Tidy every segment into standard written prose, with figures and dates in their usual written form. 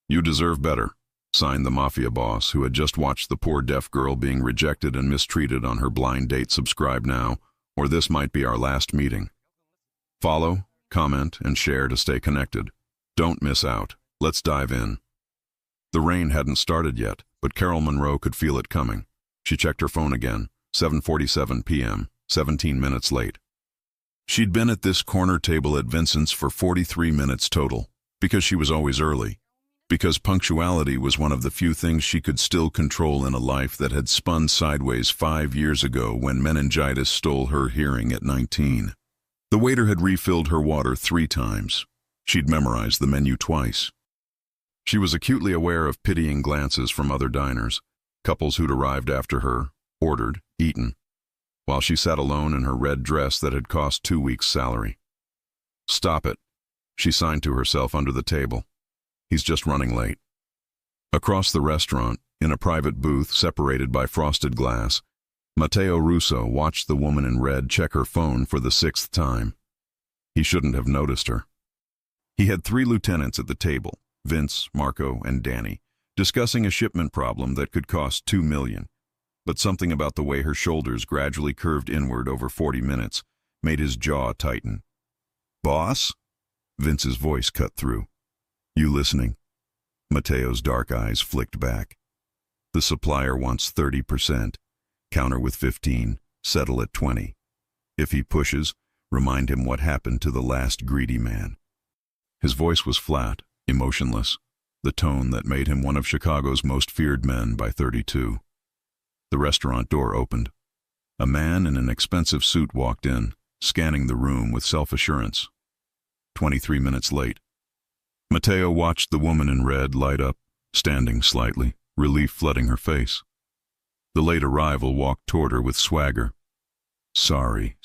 You deserve better, signed the Mafia boss, who had just watched the poor deaf girl being rejected and mistreated on her blind date. Subscribe now, or this might be our last meeting. Follow, comment, and share to stay connected. Don't miss out. Let's dive in. The rain hadn't started yet, but Carol Monroe could feel it coming. She checked her phone again, 7:47 p.m., 17 minutes late. She'd been at this corner table at Vincent's for 43 minutes total, because she was always early. Because punctuality was one of the few things she could still control in a life that had spun sideways 5 years ago when meningitis stole her hearing at 19. The waiter had refilled her water 3 times. She'd memorized the menu twice. She was acutely aware of pitying glances from other diners, couples who'd arrived after her, ordered, eaten, while she sat alone in her red dress that had cost 2 weeks' salary. Stop it, she signed to herself under the table. He's just running late. Across the restaurant, in a private booth separated by frosted glass, Matteo Russo watched the woman in red check her phone for the 6th time. He shouldn't have noticed her. He had 3 lieutenants at the table, Vince, Marco, and Danny, discussing a shipment problem that could cost $2 million. But something about the way her shoulders gradually curved inward over 40 minutes made his jaw tighten. "Boss?" Vince's voice cut through. "You listening?" Matteo's dark eyes flicked back. "The supplier wants 30%. Counter with 15, settle at 20. If he pushes, remind him what happened to the last greedy man." His voice was flat, emotionless, the tone that made him one of Chicago's most feared men by 32. The restaurant door opened. A man in an expensive suit walked in, scanning the room with self-assurance. 23 minutes late. Matteo watched the woman in red light up, standing slightly, relief flooding her face. The late arrival walked toward her with swagger. Sorry,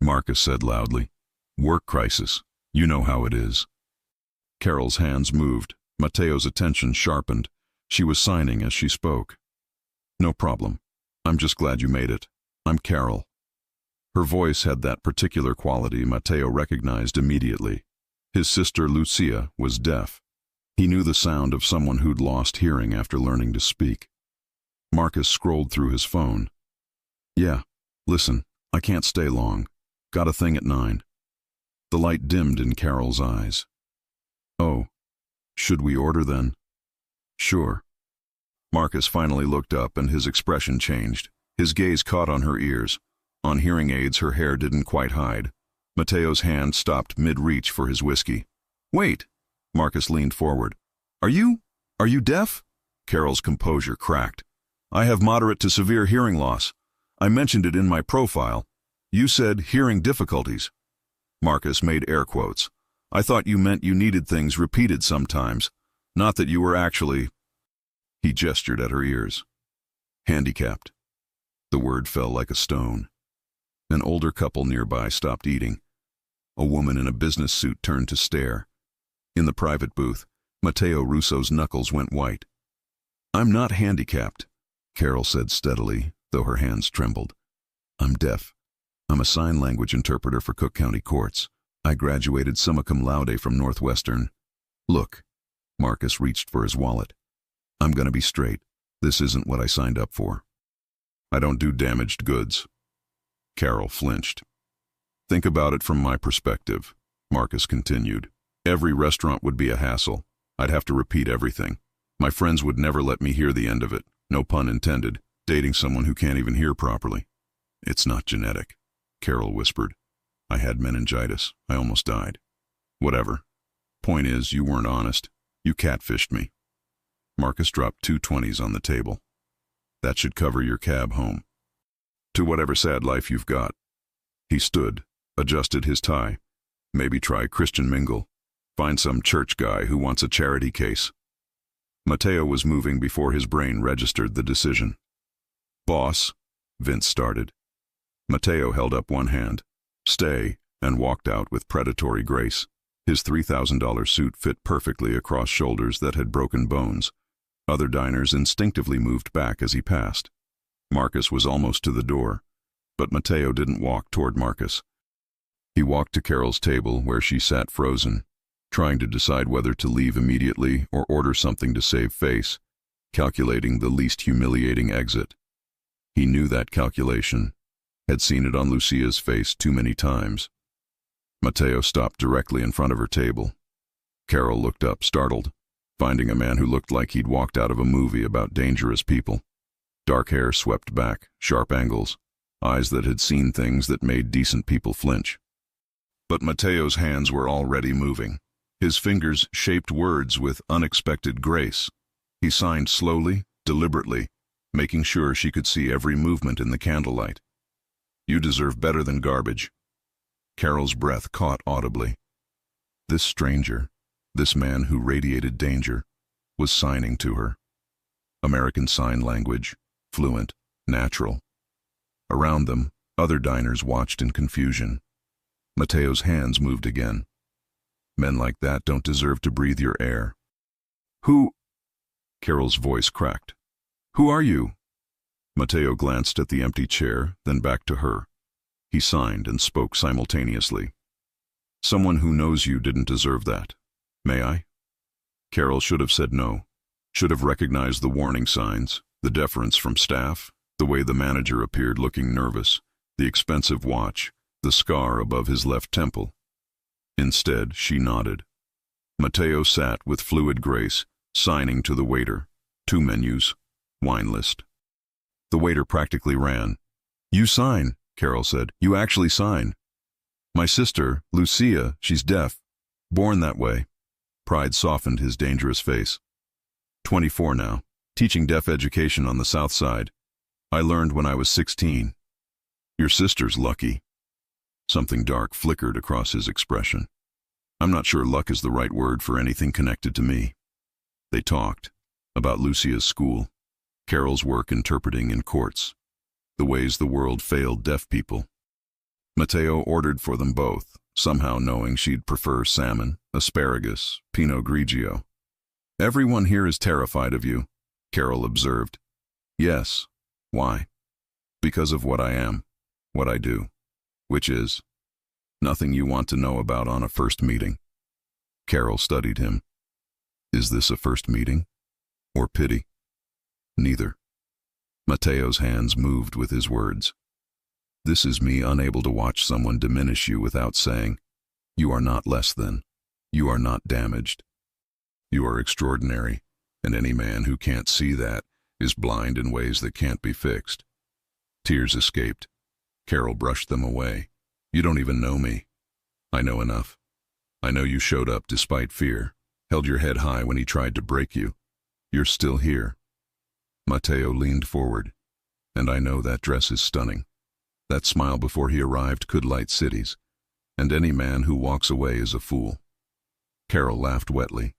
Marcus said loudly. "Work crisis. You know how it is." Carol's hands moved. Matteo's attention sharpened. She was signing as she spoke. "No problem. I'm just glad you made it. I'm Carol." Her voice had that particular quality Matteo recognized immediately. His sister Lucia was deaf. He knew the sound of someone who'd lost hearing after learning to speak. Marcus scrolled through his phone. "Yeah, listen, I can't stay long. Got a thing at 9. The light dimmed in Carol's eyes. "Oh, should we order then?" "Sure." Marcus finally looked up and his expression changed. His gaze caught on her ears. On hearing aids her hair didn't quite hide. Matteo's hand stopped mid-reach for his whiskey. "Wait!" Marcus leaned forward. Are you deaf?" Carol's composure cracked. "I have moderate to severe hearing loss. I mentioned it in my profile. You said hearing difficulties." Marcus made air quotes. "I thought you meant you needed things repeated sometimes, not that you were actually—" He gestured at her ears. "Handicapped." The word fell like a stone. An older couple nearby stopped eating. A woman in a business suit turned to stare. In the private booth, Matteo Russo's knuckles went white. "I'm not handicapped," Carol said steadily, though her hands trembled. "I'm deaf. I'm a sign language interpreter for Cook County courts. I graduated summa cum laude from Northwestern. Look," Marcus reached for his wallet. "I'm gonna be straight. This isn't what I signed up for. I don't do damaged goods." Carol flinched. "Think about it from my perspective," Marcus continued. "Every restaurant would be a hassle. I'd have to repeat everything. My friends would never let me hear the end of it, no pun intended, dating someone who can't even hear properly." "It's not genetic," Carol whispered. "I had meningitis. I almost died. Whatever. Point is, you weren't honest. You catfished me." Marcus dropped 2 20s on the table. "That should cover your cab home. To whatever sad life you've got." He stood, adjusted his tie. "Maybe try Christian Mingle. Find some church guy who wants a charity case." Matteo was moving before his brain registered the decision. "Boss," Vince started. Matteo held up one hand. "Stay," and walked out with predatory grace. His $3,000 suit fit perfectly across shoulders that had broken bones. Other diners instinctively moved back as he passed. Marcus was almost to the door, but Matteo didn't walk toward Marcus. He walked to Carol's table where she sat frozen. trying to decide whether to leave immediately or order something to save face, calculating the least humiliating exit. He knew that calculation, had seen it on Lucia's face too many times. Matteo stopped directly in front of her table. Carol looked up, startled, finding a man who looked like he'd walked out of a movie about dangerous people. Dark hair swept back, sharp angles, eyes that had seen things that made decent people flinch. But Matteo's hands were already moving. His fingers shaped words with unexpected grace. He signed slowly, deliberately, making sure she could see every movement in the candlelight. "You deserve better than garbage." Carol's breath caught audibly. This stranger, this man who radiated danger, was signing to her. American Sign Language, fluent, natural. Around them, other diners watched in confusion. Matteo's hands moved again. "Men like that don't deserve to breathe your air." "Who?" Carol's voice cracked. "Who are you?" Matteo glanced at the empty chair, then back to her. He signed and spoke simultaneously. "Someone who knows you didn't deserve that. May I?" Carol should have said no, should have recognized the warning signs, the deference from staff, the way the manager appeared looking nervous, the expensive watch, the scar above his left temple. Instead, she nodded. Matteo sat with fluid grace, signing to the waiter. 2 menus, wine list. The waiter practically ran. "You sign," Carol said. "You actually sign." "My sister, Lucia, she's deaf. Born that way." Pride softened his dangerous face. 24 now, teaching deaf education on the South Side. I learned when I was 16. "Your sister's lucky." Something dark flickered across his expression. "I'm not sure luck is the right word for anything connected to me." They talked about Lucia's school, Carol's work interpreting in courts, the ways the world failed deaf people. Matteo ordered for them both, somehow knowing she'd prefer salmon, asparagus, Pinot Grigio. "Everyone here is terrified of you," Carol observed. "Yes. Why?" "Because of what I am, what I do. Which is nothing you want to know about on a first meeting." Carol studied him. Is this a first meeting? Or pity? Neither. Matteo's hands moved with his words. "This is me unable to watch someone diminish you without saying, 'You are not less than. You are not damaged. You are extraordinary, and any man who can't see that is blind in ways that can't be fixed.'" Tears escaped. Carol brushed them away. "You don't even know me." "I know enough. I know you showed up despite fear, held your head high when he tried to break you. You're still here." Matteo leaned forward. "And I know that dress is stunning. That smile before he arrived could light cities, and any man who walks away is a fool." Carol laughed wetly.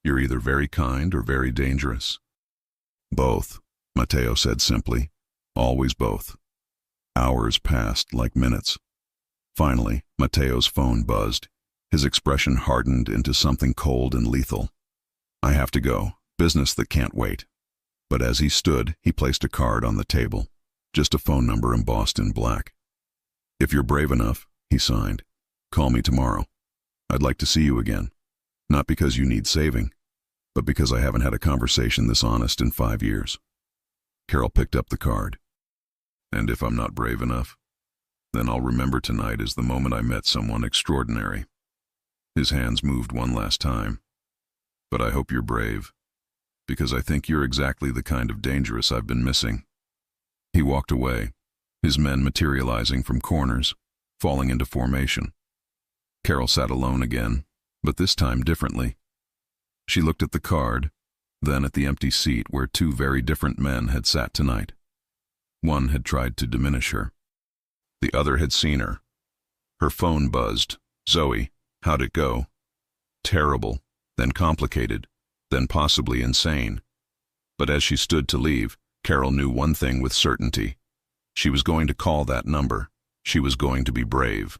"You're either very kind or very dangerous." "Both," Matteo said simply. "Always both." Hours passed like minutes. Finally, Matteo's phone buzzed. His expression hardened into something cold and lethal. "I have to go. Business that can't wait." But as he stood, he placed a card on the table. Just a phone number embossed in black. "If you're brave enough," he signed, "call me tomorrow. I'd like to see you again. Not because you need saving, but because I haven't had a conversation this honest in 5 years." Carol picked up the card. "And if I'm not brave enough, then I'll remember tonight as the moment I met someone extraordinary." His hands moved one last time. "But I hope you're brave, because I think you're exactly the kind of dangerous I've been missing." He walked away, his men materializing from corners, falling into formation. Carol sat alone again, but this time differently. She looked at the card, then at the empty seat where 2 very different men had sat tonight. One had tried to diminish her. The other had seen her. Her phone buzzed. "Zoe, how'd it go?" Terrible, then complicated, then possibly insane. But as she stood to leave, Carol knew one thing with certainty. She was going to call that number. She was going to be brave.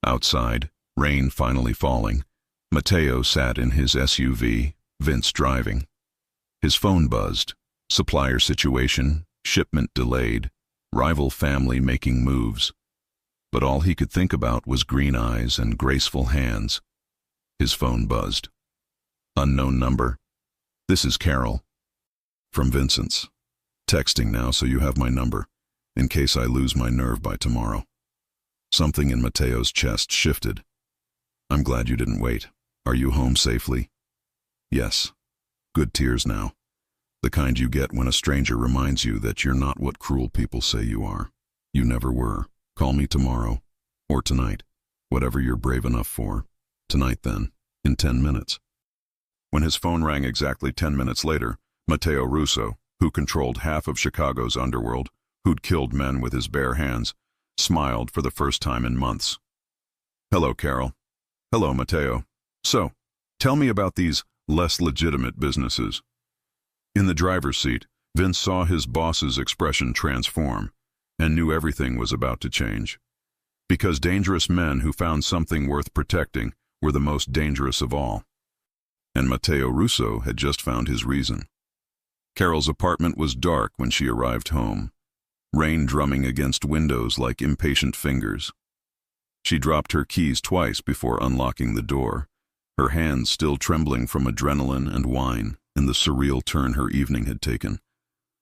Outside, rain finally falling, Matteo sat in his SUV, Vince driving. His phone buzzed. Supplier situation, shipment delayed, rival family making moves. But all he could think about was green eyes and graceful hands. His phone buzzed. Unknown number. This is Carol. From Vincent's. Texting now so you have my number, in case I lose my nerve by tomorrow. Something in Mateo's chest shifted. I'm glad you didn't wait. Are you home safely? Yes. Good tears now. The kind you get when a stranger reminds you that you're not what cruel people say you are. You never were. Call me tomorrow. Or tonight. Whatever you're brave enough for. Tonight then. In 10 minutes. When his phone rang exactly 10 minutes later, Matteo Russo, who controlled half of Chicago's underworld, who'd killed men with his bare hands, smiled for the first time in months. Hello, Carol. Hello, Matteo. So, tell me about these less legitimate businesses. In the driver's seat, Vince saw his boss's expression transform and knew everything was about to change. Because dangerous men who found something worth protecting were the most dangerous of all. And Matteo Russo had just found his reason. Carol's apartment was dark when she arrived home, rain drumming against windows like impatient fingers. She dropped her keys twice before unlocking the door, her hands still trembling from adrenaline and wine and the surreal turn her evening had taken.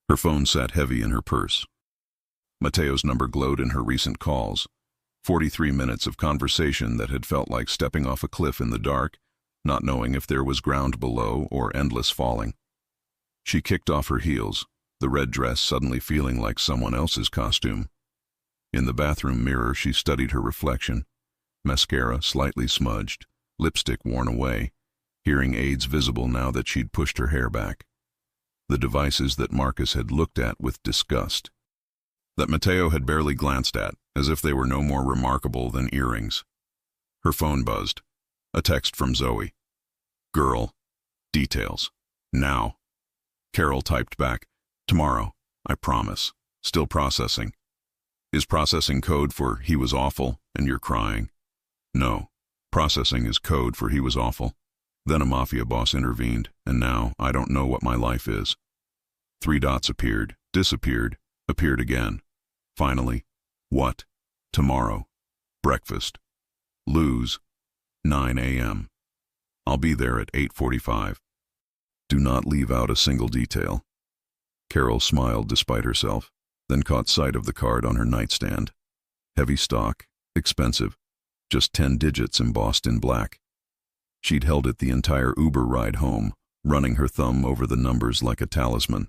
Her phone sat heavy in her purse. Matteo's number glowed in her recent calls, 43 minutes of conversation that had felt like stepping off a cliff in the dark, not knowing if there was ground below or endless falling. She kicked off her heels, the red dress suddenly feeling like someone else's costume. In the bathroom mirror, she studied her reflection, mascara slightly smudged, lipstick worn away, hearing aids visible now that she'd pushed her hair back. The devices that Marcus had looked at with disgust, that Matteo had barely glanced at, as if they were no more remarkable than earrings. Her phone buzzed. A text from Zoe. Girl. Details. Now. Carol typed back. Tomorrow. I promise. Still processing. Is processing code for he was awful and you're crying? No. Processing is code for he was awful. Then a Mafia boss intervened, and now I don't know what my life is. 3 dots appeared, disappeared, appeared again. Finally. What? Tomorrow. Breakfast. Lose. 9 a.m. I'll be there at 8:45. Do not leave out a single detail. Carol smiled despite herself, then caught sight of the card on her nightstand. Heavy stock, expensive, just 10 digits embossed in black. She'd held it the entire Uber ride home, running her thumb over the numbers like a talisman.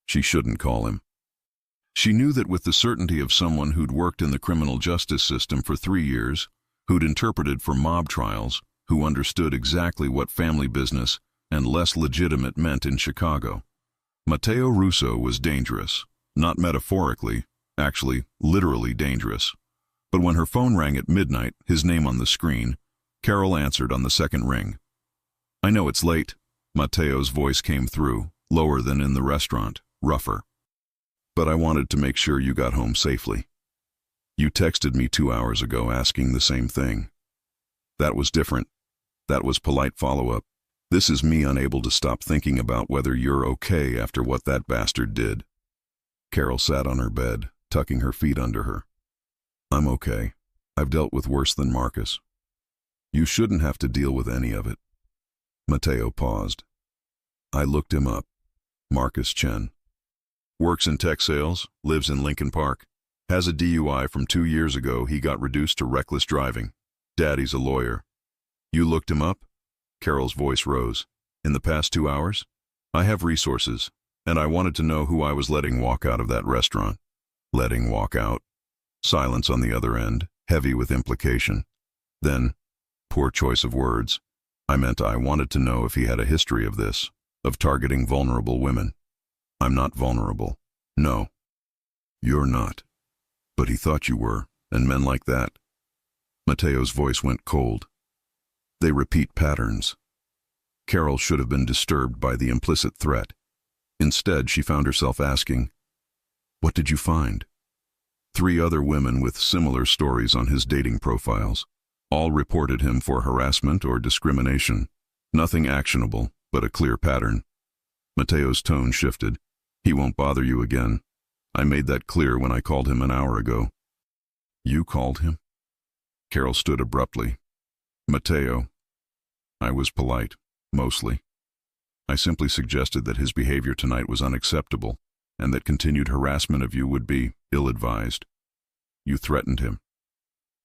She shouldn't call him. She knew that with the certainty of someone who'd worked in the criminal justice system for 3 years, who'd interpreted for mob trials, who understood exactly what family business and less legitimate meant in Chicago. Matteo Russo was dangerous, not metaphorically, actually literally dangerous. But when her phone rang at midnight, his name on the screen, Carol answered on the second ring. I know it's late. Matteo's voice came through, lower than in the restaurant, rougher. But I wanted to make sure you got home safely. You texted me 2 hours ago asking the same thing. That was different. That was polite follow-up. This is me unable to stop thinking about whether you're okay after what that bastard did. Carol sat on her bed, tucking her feet under her. I'm okay. I've dealt with worse than Marcus. You shouldn't have to deal with any of it. Matteo paused. I looked him up. Marcus Chen. Works in tech sales, lives in Lincoln Park. Has a DUI from 2 years ago. He got reduced to reckless driving. Daddy's a lawyer. You looked him up? Carol's voice rose. In the past 2 hours? I have resources, and I wanted to know who I was letting walk out of that restaurant. Letting walk out. Silence on the other end, heavy with implication. Then, poor choice of words, I meant I wanted to know if he had a history of this, of targeting vulnerable women. I'm not vulnerable. No. You're not. But he thought you were, and men like that. Matteo's voice went cold. They repeat patterns. Carol should have been disturbed by the implicit threat. Instead, she found herself asking, what did you find? 3 other women with similar stories on his dating profiles. All reported him for harassment or discrimination. Nothing actionable, but a clear pattern. Matteo's tone shifted. He won't bother you again. I made that clear when I called him an hour ago. You called him? Carol stood abruptly. Matteo. I was polite, mostly. I simply suggested that his behavior tonight was unacceptable and that continued harassment of you would be ill-advised. You threatened him.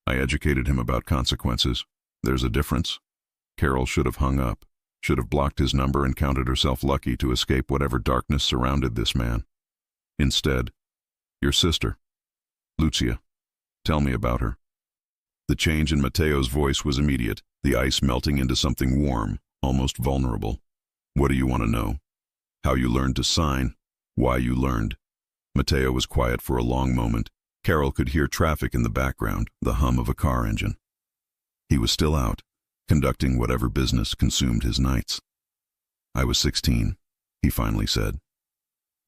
I educated him about consequences. There's a difference. Carol should have hung up, should have blocked his number and counted herself lucky to escape whatever darkness surrounded this man. Instead, your sister, Lucia. Tell me about her. The change in Mateo's voice was immediate, the ice melting into something warm, almost vulnerable. What do you want to know? How you learned to sign? Why you learned? Mateo was quiet for a long moment. Carol could hear traffic in the background, the hum of a car engine. He was still out, conducting whatever business consumed his nights. I was 16, he finally said.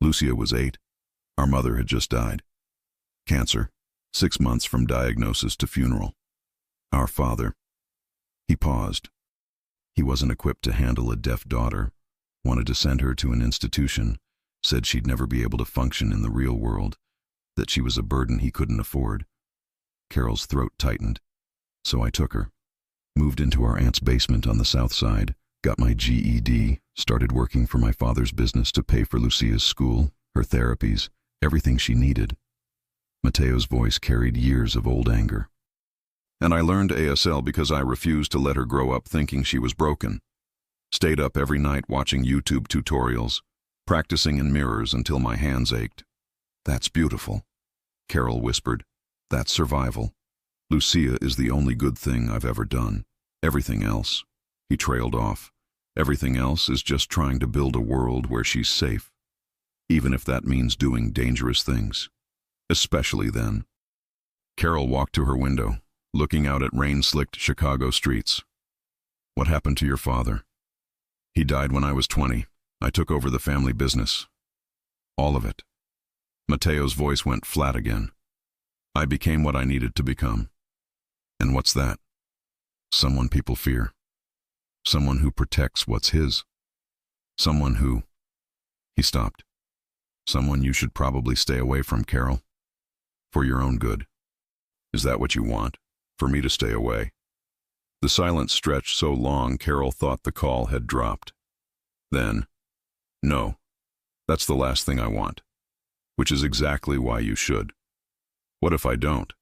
Lucia was 8. Our mother had just died. Cancer, 6 months from diagnosis to funeral. Our father. He paused. He wasn't equipped to handle a deaf daughter, wanted to send her to an institution, said she'd never be able to function in the real world, that she was a burden he couldn't afford. Carol's throat tightened, so I took her. Moved into our aunt's basement on the south side, got my GED, started working for my father's business to pay for Lucia's school, her therapies, everything she needed. Mateo's voice carried years of old anger. And I learned ASL because I refused to let her grow up thinking she was broken. Stayed up every night watching YouTube tutorials, practicing in mirrors until my hands ached. That's beautiful, Carol whispered. That's survival. Lucia is the only good thing I've ever done. Everything else, he trailed off, everything else is just trying to build a world where she's safe. Even if that means doing dangerous things. Especially then. Carol walked to her window, looking out at rain-slicked Chicago streets. What happened to your father? He died when I was 20. I took over the family business. All of it. Mateo's voice went flat again. I became what I needed to become. And what's that? Someone people fear. Someone who protects what's his. Someone who... He stopped. Someone you should probably stay away from, Carol. For your own good. Is that what you want? For me to stay away? The silence stretched so long Carol thought the call had dropped. Then, no, that's the last thing I want. Which is exactly why you should. What if I don't?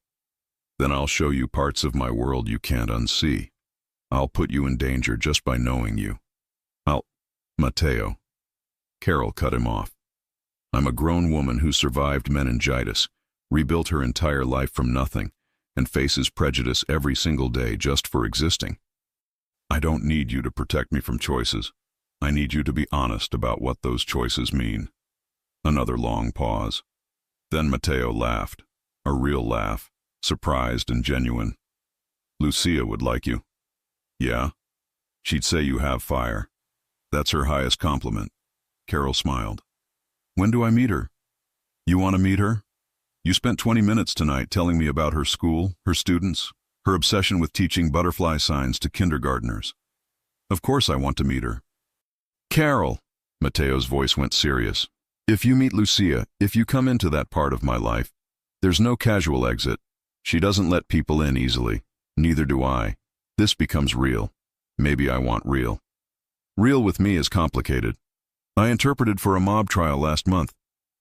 Then I'll show you parts of my world you can't unsee. I'll put you in danger just by knowing you. Mateo. Carol cut him off. I'm a grown woman who survived meningitis, rebuilt her entire life from nothing, and faces prejudice every single day just for existing. I don't need you to protect me from choices. I need you to be honest about what those choices mean. Another long pause. Then Mateo laughed, a real laugh, surprised and genuine. Lucia would like you. Yeah? She'd say you have fire. That's her highest compliment. Carol smiled. When do I meet her? You want to meet her? You spent 20 minutes tonight telling me about her school, her students, her obsession with teaching butterfly signs to kindergartners. Of course I want to meet her. Carol, Mateo's voice went serious. If you meet Lucia, if you come into that part of my life, there's no casual exit. She doesn't let people in easily. Neither do I. This becomes real. Maybe I want real. Real with me is complicated. I interpreted for a mob trial last month.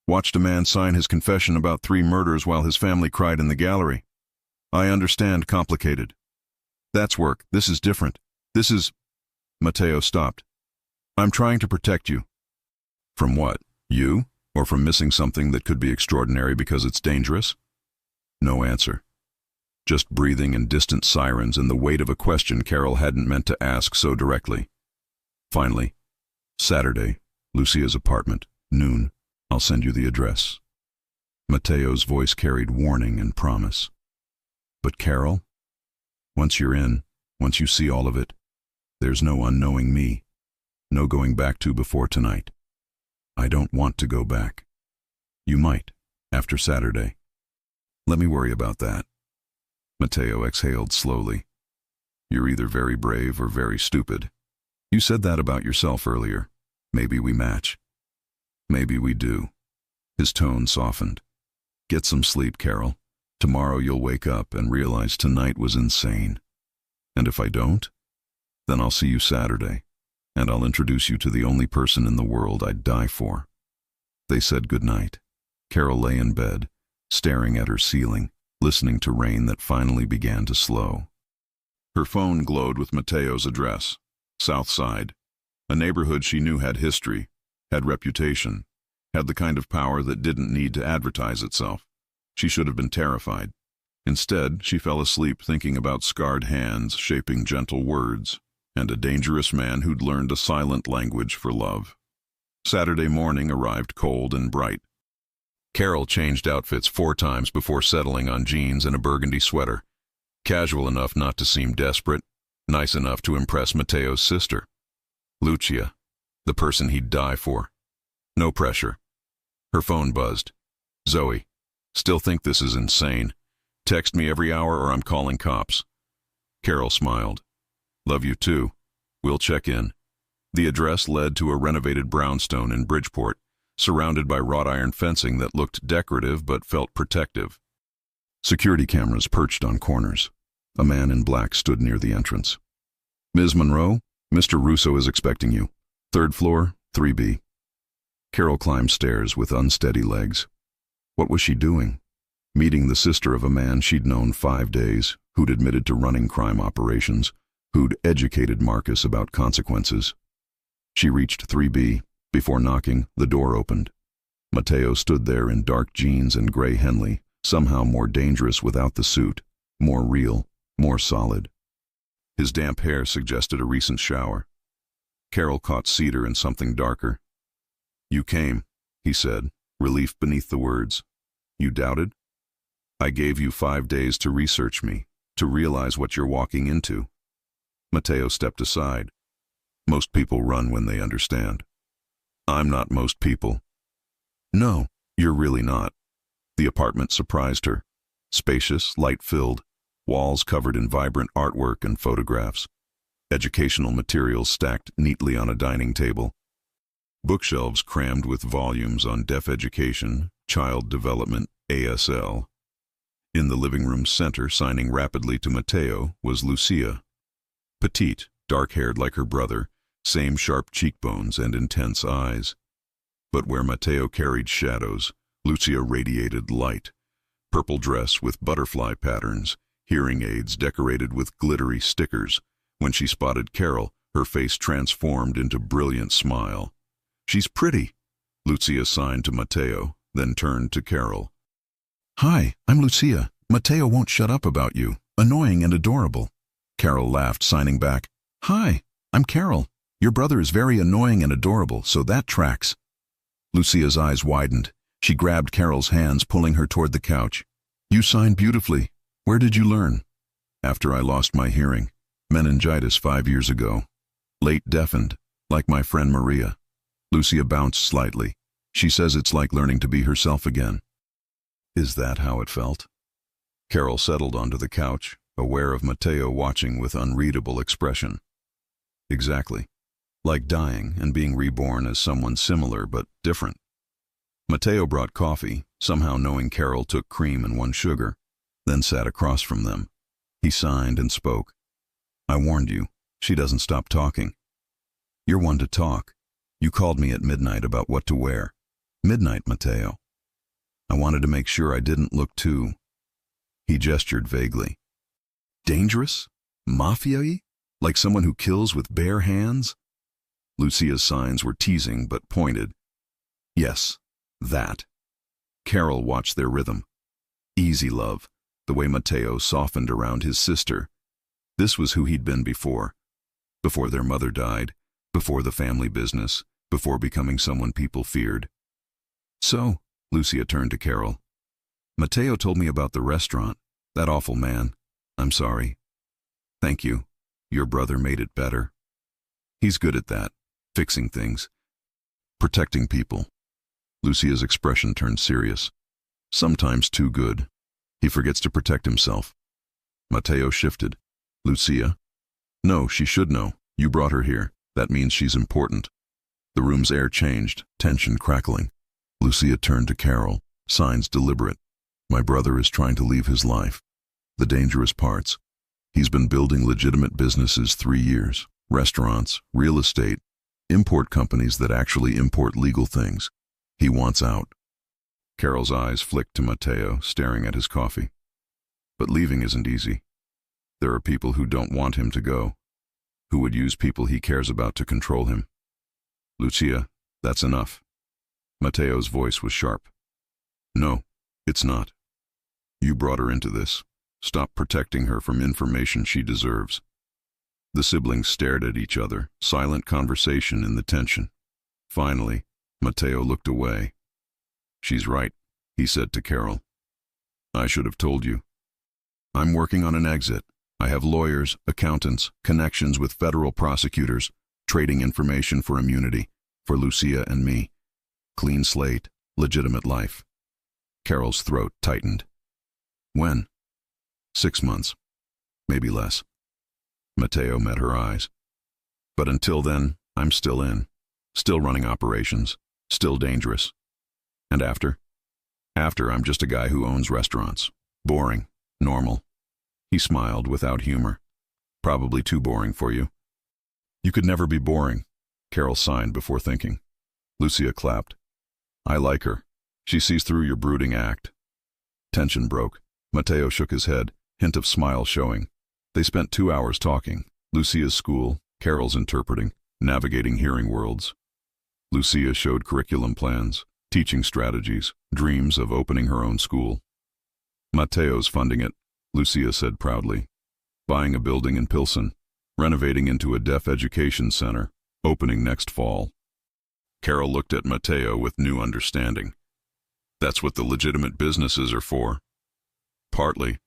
Watched a man sign his confession about 3 murders while his family cried in the gallery. I understand complicated. That's work. This is different. This is... Mateo stopped. I'm trying to protect you. From what? You? Or from missing something that could be extraordinary because it's dangerous? No answer. Just breathing and distant sirens and the weight of a question Carol hadn't meant to ask so directly. Finally, Saturday, Lucia's apartment, noon. I'll send you the address. Mateo's voice carried warning and promise. But Carol, once you're in, once you see all of it, there's no unknowing me, no going back to before tonight. I don't want to go back. You might, after Saturday. Let me worry about that. Mateo exhaled slowly. You're either very brave or very stupid. You said that about yourself earlier. Maybe we match. Maybe we do. His tone softened. Get some sleep, Carol. Tomorrow you'll wake up and realize tonight was insane. And if I don't? Then I'll see you Saturday, and I'll introduce you to the only person in the world I'd die for." They said goodnight. Carol lay in bed, staring at her ceiling, listening to rain that finally began to slow. Her phone glowed with Mateo's address, South Side, a neighborhood she knew had history, had reputation, had the kind of power that didn't need to advertise itself. She should have been terrified. Instead, she fell asleep thinking about scarred hands shaping gentle words, and a dangerous man who'd learned a silent language for love. Saturday morning arrived cold and bright. Carol changed outfits 4 times before settling on jeans and a burgundy sweater, casual enough not to seem desperate, nice enough to impress Mateo's sister. Lucia, the person he'd die for. No pressure. Her phone buzzed. "Zoe, still think this is insane. Text me every hour or I'm calling cops." Carol smiled. "Love you too. We'll check in." The address led to a renovated brownstone in Bridgeport, surrounded by wrought iron fencing that looked decorative but felt protective. Security cameras perched on corners. A man in black stood near the entrance. "Ms. Monroe, Mr. Russo is expecting you. 3rd floor, 3B. Carol climbed stairs with unsteady legs. What was she doing? Meeting the sister of a man she'd known 5 days, who'd admitted to running crime operations, who'd educated Marcus about consequences. She reached 3B. Before knocking, the door opened. Mateo stood there in dark jeans and gray Henley, somehow more dangerous without the suit, more real, more solid. His damp hair suggested a recent shower. Carol caught cedar and something darker. "You came," he said, relief beneath the words. "You doubted? I gave you 5 days to research me, to realize what you're walking into." Mateo stepped aside. "Most people run when they understand." "I'm not most people." "No, you're really not." The apartment surprised her. Spacious, light-filled, walls covered in vibrant artwork and photographs. Educational materials stacked neatly on a dining table. Bookshelves crammed with volumes on deaf education, child development, ASL. In the living room's center, signing rapidly to Mateo, was Lucia. Petite, dark-haired like her brother, same sharp cheekbones and intense eyes. But where Mateo carried shadows, Lucia radiated light. Purple dress with butterfly patterns, hearing aids decorated with glittery stickers. When she spotted Carol, her face transformed into brilliant smile. "She's pretty," Lucia signed to Mateo, then turned to Carol. "Hi, I'm Lucia. Mateo won't shut up about you. Annoying and adorable." Carol laughed, signing back. "Hi, I'm Carol. Your brother is very annoying and adorable, so that tracks." Lucia's eyes widened. She grabbed Carol's hands, pulling her toward the couch. "You signed beautifully. Where did you learn?" "After I lost my hearing. Meningitis 5 years ago. Late deafened, like my friend Maria." Lucia bounced slightly. "She says it's like learning to be herself again." "Is that how it felt?" Carol settled onto the couch, aware of Mateo watching with unreadable expression. "Exactly. Like dying and being reborn as someone similar but different." Mateo brought coffee, somehow knowing Carol took cream and 1 sugar, then sat across from them. He signed and spoke. "I warned you. She doesn't stop talking." "You're one to talk. You called me at midnight about what to wear." "Midnight, Mateo." "I wanted to make sure I didn't look too—" He gestured vaguely. "Dangerous? Mafia-y? Like someone who kills with bare hands?" Lucia's signs were teasing but pointed. "Yes, that." Carol watched their rhythm. Easy love, the way Mateo softened around his sister. This was who he'd been before. Before their mother died, before the family business, before becoming someone people feared. "So," Lucia turned to Carol, "Mateo told me about the restaurant. That awful man. I'm sorry." "Thank you. Your brother made it better." "He's good at that. Fixing things. Protecting people." Lucia's expression turned serious. "Sometimes too good. He forgets to protect himself." Mateo shifted. "Lucia?" "No, she should know. You brought her here. That means she's important." The room's air changed, tension crackling. Lucia turned to Carol, signs deliberate. "My brother is trying to leave his life. The dangerous parts. He's been building legitimate businesses 3 years. Restaurants, real estate, import companies that actually import legal things. He wants out. Carol's eyes flicked to Matteo, staring at his coffee. But leaving isn't easy. There are people who don't want him to go, who would use people he cares about to control him. Lucia, that's enough. Matteo's voice was sharp. No, it's not. You brought her into this. Stop protecting her from information she deserves. The siblings stared at each other, silent conversation in the tension. Finally, Matteo looked away. She's right, he said to Carol. I should have told you. I'm working on an exit. I have lawyers, accountants, connections with federal prosecutors, trading information for immunity, for Lucia and me. Clean slate, legitimate life. Carol's throat tightened. When? 6 months. Maybe less. Matteo met her eyes. But until then, I'm still in. Still running operations. Still dangerous. And after? After, I'm just a guy who owns restaurants. Boring. Normal. He smiled without humor. Probably too boring for you. You could never be boring. Carol signed before thinking. Lucia clapped. I like her. She sees through your brooding act. Tension broke. Matteo shook his head, hint of smile showing. They spent 2 hours talking. Lucia's school, Carol's interpreting, navigating hearing worlds. Lucia showed curriculum plans, teaching strategies, dreams of opening her own school. Matteo's funding it, Lucia said proudly. Buying a building in Pilsen, renovating into a deaf education center, opening next fall. Carol looked at Matteo with new understanding. That's what the legitimate businesses are for. Partly.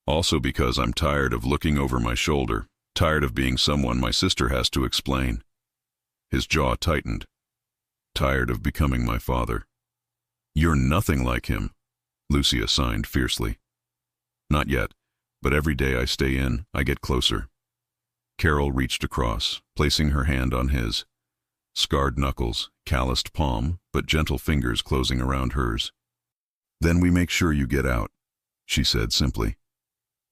Also because I'm tired of looking over my shoulder, tired of being someone my sister has to explain. His jaw tightened. Tired of becoming my father. You're nothing like him, Lucia signed fiercely. Not yet, but every day I stay in, I get closer. Carol reached across, placing her hand on his. Scarred knuckles, calloused palm, but gentle fingers closing around hers. Then we make sure you get out, she said simply.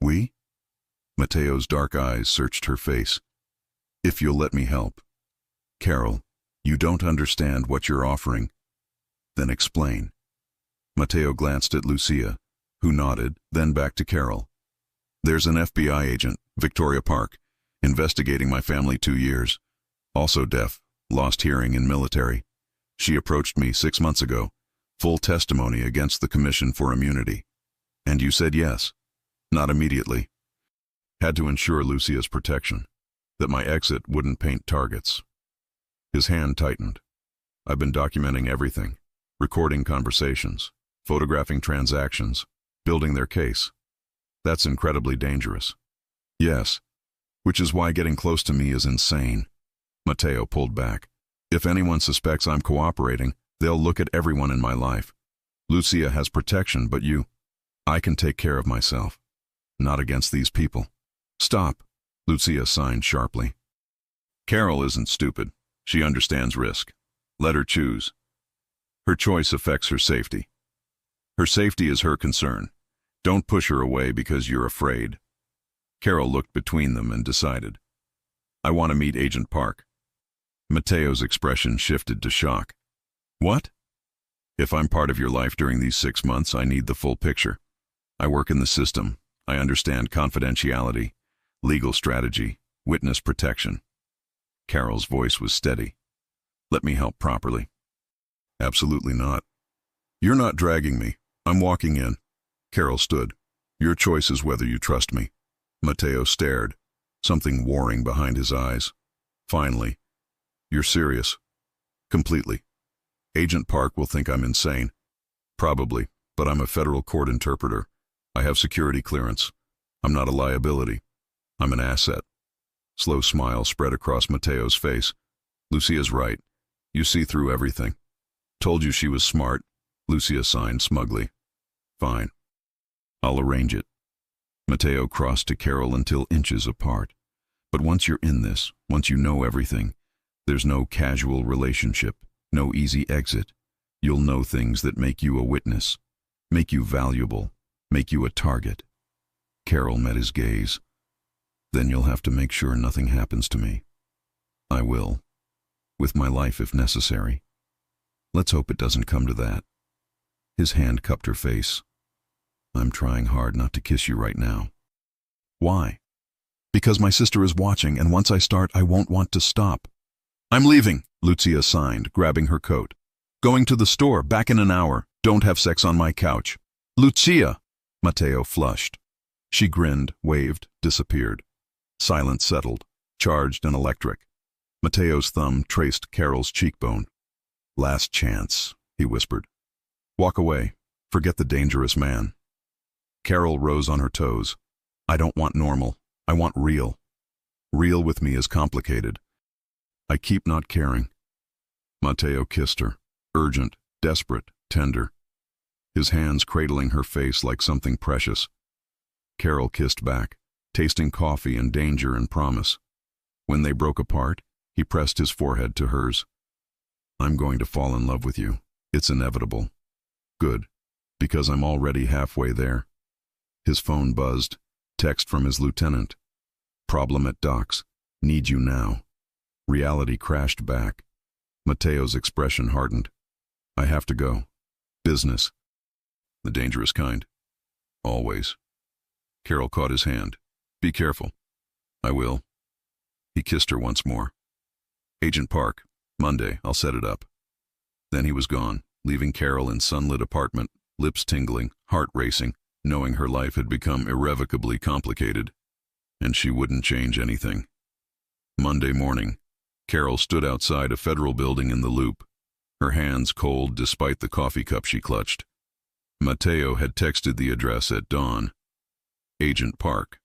We? Matteo's dark eyes searched her face. If you'll let me help. Carol, you don't understand what you're offering. Then explain. Matteo glanced at Lucia, who nodded, then back to Carol. There's an FBI agent, Victoria Park, investigating my family 2 years. Also deaf, lost hearing in military. She approached me 6 months ago. Full testimony against the Commission for Immunity. And you said yes. Not immediately. Had to ensure Lucia's protection, that my exit wouldn't paint targets. His hand tightened. I've been documenting everything, recording conversations, photographing transactions, building their case. That's incredibly dangerous. Yes, which is why getting close to me is insane. Matteo pulled back. If anyone suspects I'm cooperating, they'll look at everyone in my life. Lucia has protection, but you, I can take care of myself. Not against these people. Stop, Lucia signed sharply. Carol isn't stupid. She understands risk. Let her choose. Her choice affects her safety. Her safety is her concern. Don't push her away because you're afraid. Carol looked between them and decided. I want to meet Agent Park. Matteo's expression shifted to shock. What? If I'm part of your life during these 6 months, I need the full picture. I work in the system. I understand confidentiality, legal strategy, witness protection. Carol's voice was steady. Let me help properly. Absolutely not. You're not dragging me. I'm walking in. Carol stood. Your choice is whether you trust me. Matteo stared, something warring behind his eyes. Finally, you're serious. Completely. Agent Park will think I'm insane. Probably, but I'm a federal court interpreter. I have security clearance. I'm not a liability. I'm an asset. Slow smile spread across Matteo's face. Lucia's right. You see through everything. Told you she was smart. Lucia signed smugly. Fine. I'll arrange it. Matteo crossed to Carol until inches apart. But once you're in this, once you know everything, there's no casual relationship, no easy exit. You'll know things that make you a witness, make you valuable, make you a target. Carol met his gaze. Then you'll have to make sure nothing happens to me. I will. With my life if necessary. Let's hope it doesn't come to that. His hand cupped her face. I'm trying hard not to kiss you right now. Why? Because my sister is watching, and once I start, I won't want to stop. I'm leaving, Lucia signed, grabbing her coat. Going to the store, back in an hour. Don't have sex on my couch. Lucia! Matteo flushed. She grinned, waved, disappeared. Silence settled, charged and electric. Matteo's thumb traced Carol's cheekbone. Last chance, he whispered. Walk away. Forget the dangerous man. Carol rose on her toes. I don't want normal. I want real. Real with me is complicated. I keep not caring. Matteo kissed her, urgent, desperate, tender. His hands cradling her face like something precious. Carol kissed back, tasting coffee and danger and promise. When they broke apart, he pressed his forehead to hers. I'm going to fall in love with you. It's inevitable. Good, because I'm already halfway there. His phone buzzed. Text from his lieutenant. Problem at docks. Need you now. Reality crashed back. Matteo's expression hardened. I have to go. Business. The dangerous kind. Always. Carol caught his hand. Be careful. I will. He kissed her once more. Agent Park. Monday, I'll set it up. Then he was gone, leaving Carol in sunlit apartment, lips tingling, heart racing, knowing her life had become irrevocably complicated, and she wouldn't change anything. Monday morning, Carol stood outside a federal building in the Loop, her hands cold despite the coffee cup she clutched. Matteo had texted the address at dawn. Agent Park.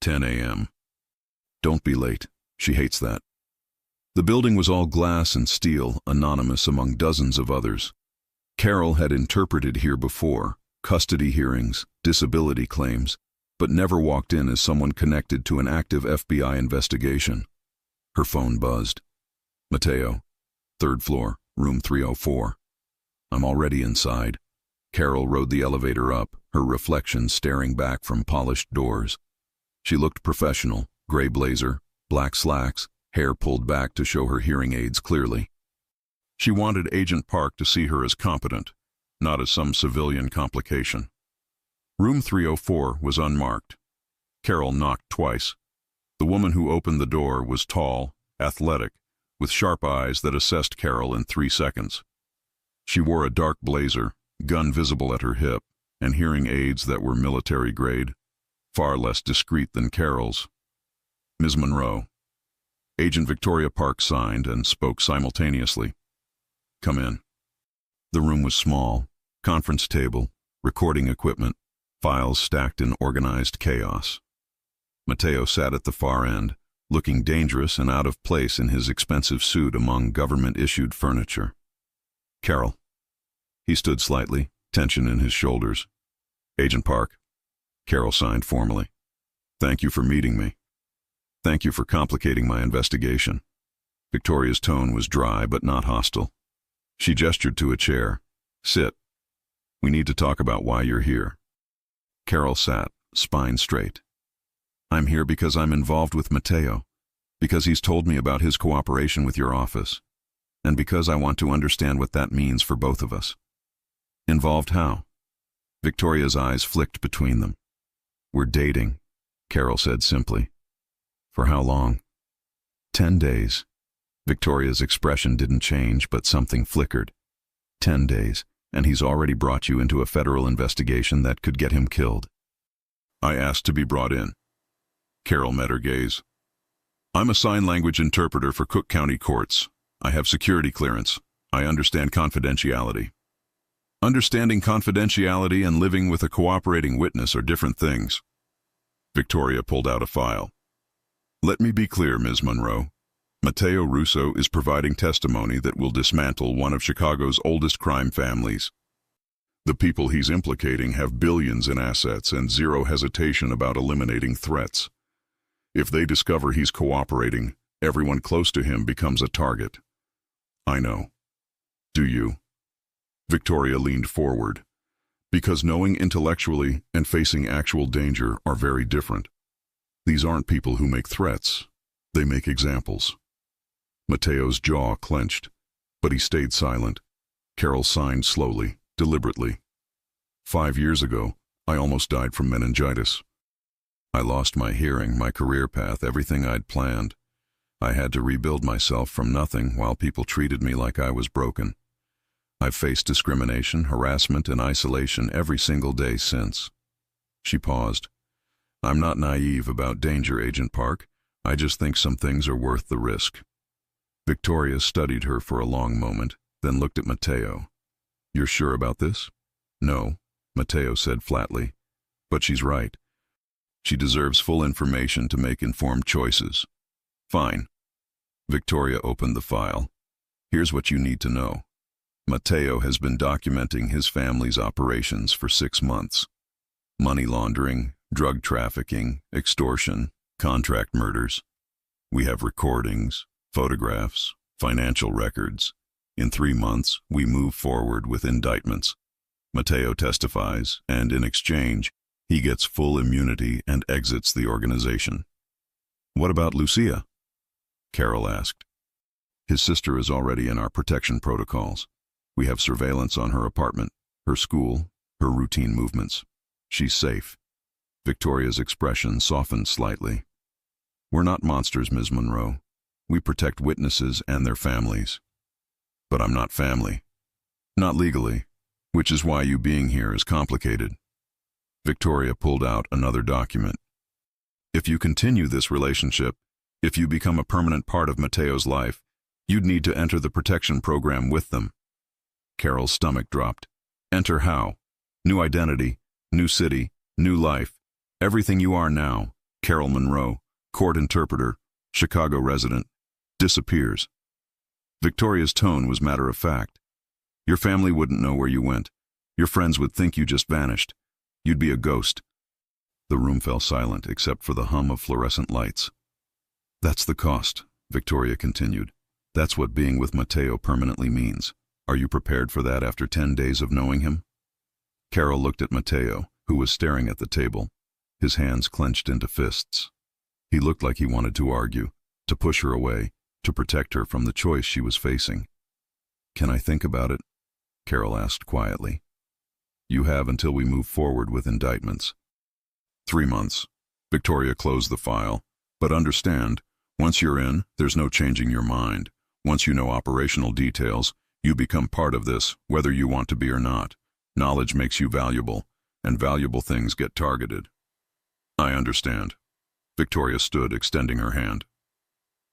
10 a.m. Don't be late. She hates that. The building was all glass and steel, anonymous among dozens of others. Carol had interpreted here before, custody hearings, disability claims, but never walked in as someone connected to an active FBI investigation. Her phone buzzed. Matteo. 3rd floor, room 304. I'm already inside. Carol rode the elevator up, her reflection staring back from polished doors. She looked professional, gray blazer, black slacks, hair pulled back to show her hearing aids clearly. She wanted Agent Park to see her as competent, not as some civilian complication. Room 304 was unmarked. Carol knocked twice. The woman who opened the door was tall, athletic, with sharp eyes that assessed Carol in 3 seconds. She wore a dark blazer, gun visible at her hip, and hearing aids that were military grade, far less discreet than Carol's. Ms. Monroe. Agent Victoria Park signed and spoke simultaneously. Come in. The room was small, conference table, recording equipment, files stacked in organized chaos. Matteo sat at the far end, looking dangerous and out of place in his expensive suit among government-issued furniture. Carol. He stood slightly, tension in his shoulders. Agent Park. Carol signed formally. Thank you for meeting me. Thank you for complicating my investigation. Victoria's tone was dry but not hostile. She gestured to a chair. Sit. We need to talk about why you're here. Carol sat, spine straight. I'm here because I'm involved with Matteo, because he's told me about his cooperation with your office, and because I want to understand what that means for both of us. Involved how? Victoria's eyes flicked between them. We're dating, Carol said simply. For how long? 10 days. Victoria's expression didn't change, but something flickered. 10 days, and he's already brought you into a federal investigation that could get him killed. I asked to be brought in. Carol met her gaze. I'm a sign language interpreter for Cook County courts. I have security clearance. I understand confidentiality. Understanding confidentiality and living with a cooperating witness are different things. Victoria pulled out a file. Let me be clear, Ms. Monroe. Matteo Russo is providing testimony that will dismantle one of Chicago's oldest crime families. The people he's implicating have billions in assets and zero hesitation about eliminating threats. If they discover he's cooperating, everyone close to him becomes a target. I know. Do you? Victoria leaned forward. Because knowing intellectually and facing actual danger are very different. These aren't people who make threats. They make examples. Mateo's jaw clenched, but he stayed silent. Carol signed slowly, deliberately. 5 years ago, I almost died from meningitis. I lost my hearing, my career path, everything I'd planned. I had to rebuild myself from nothing while people treated me like I was broken. I've faced discrimination, harassment, and isolation every single day since. She paused. I'm not naive about danger, Agent Park. I just think some things are worth the risk. Victoria studied her for a long moment, then looked at Mateo. You're sure about this? No, Mateo said flatly. But she's right. She deserves full information to make informed choices. Fine. Victoria opened the file. Here's what you need to know. Mateo has been documenting his family's operations for 6 months. Money laundering, drug trafficking, extortion, contract murders. We have recordings, photographs, financial records. In 3 months, we move forward with indictments. Mateo testifies, and in exchange, he gets full immunity and exits the organization. What about Lucia? Carol asked. His sister is already in our protection protocols. We have surveillance on her apartment, her school, her routine movements. She's safe. Victoria's expression softened slightly. We're not monsters, Ms. Monroe. We protect witnesses and their families. But I'm not family. Not legally, which is why you being here is complicated. Victoria pulled out another document. If you continue this relationship, if you become a permanent part of Mateo's life, you'd need to enter the protection program with them. Carol's stomach dropped. Enter how? New identity, new city, new life. Everything you are now, Carol Monroe, court interpreter, Chicago resident, disappears. Victoria's tone was matter-of-fact. Your family wouldn't know where you went. Your friends would think you just vanished. You'd be a ghost. The room fell silent except for the hum of fluorescent lights. That's the cost, Victoria continued. That's what being with Mateo permanently means. Are you prepared for that after 10 days of knowing him? Carol looked at Mateo, who was staring at the table, his hands clenched into fists. He looked like he wanted to argue, to push her away, to protect her from the choice she was facing. Can I think about it? Carol asked quietly. You have until we move forward with indictments. 3 months. Victoria closed the file. But understand, once you're in, there's no changing your mind. Once you know operational details, you become part of this, whether you want to be or not. Knowledge makes you valuable, and valuable things get targeted. I understand. Victoria stood, extending her hand.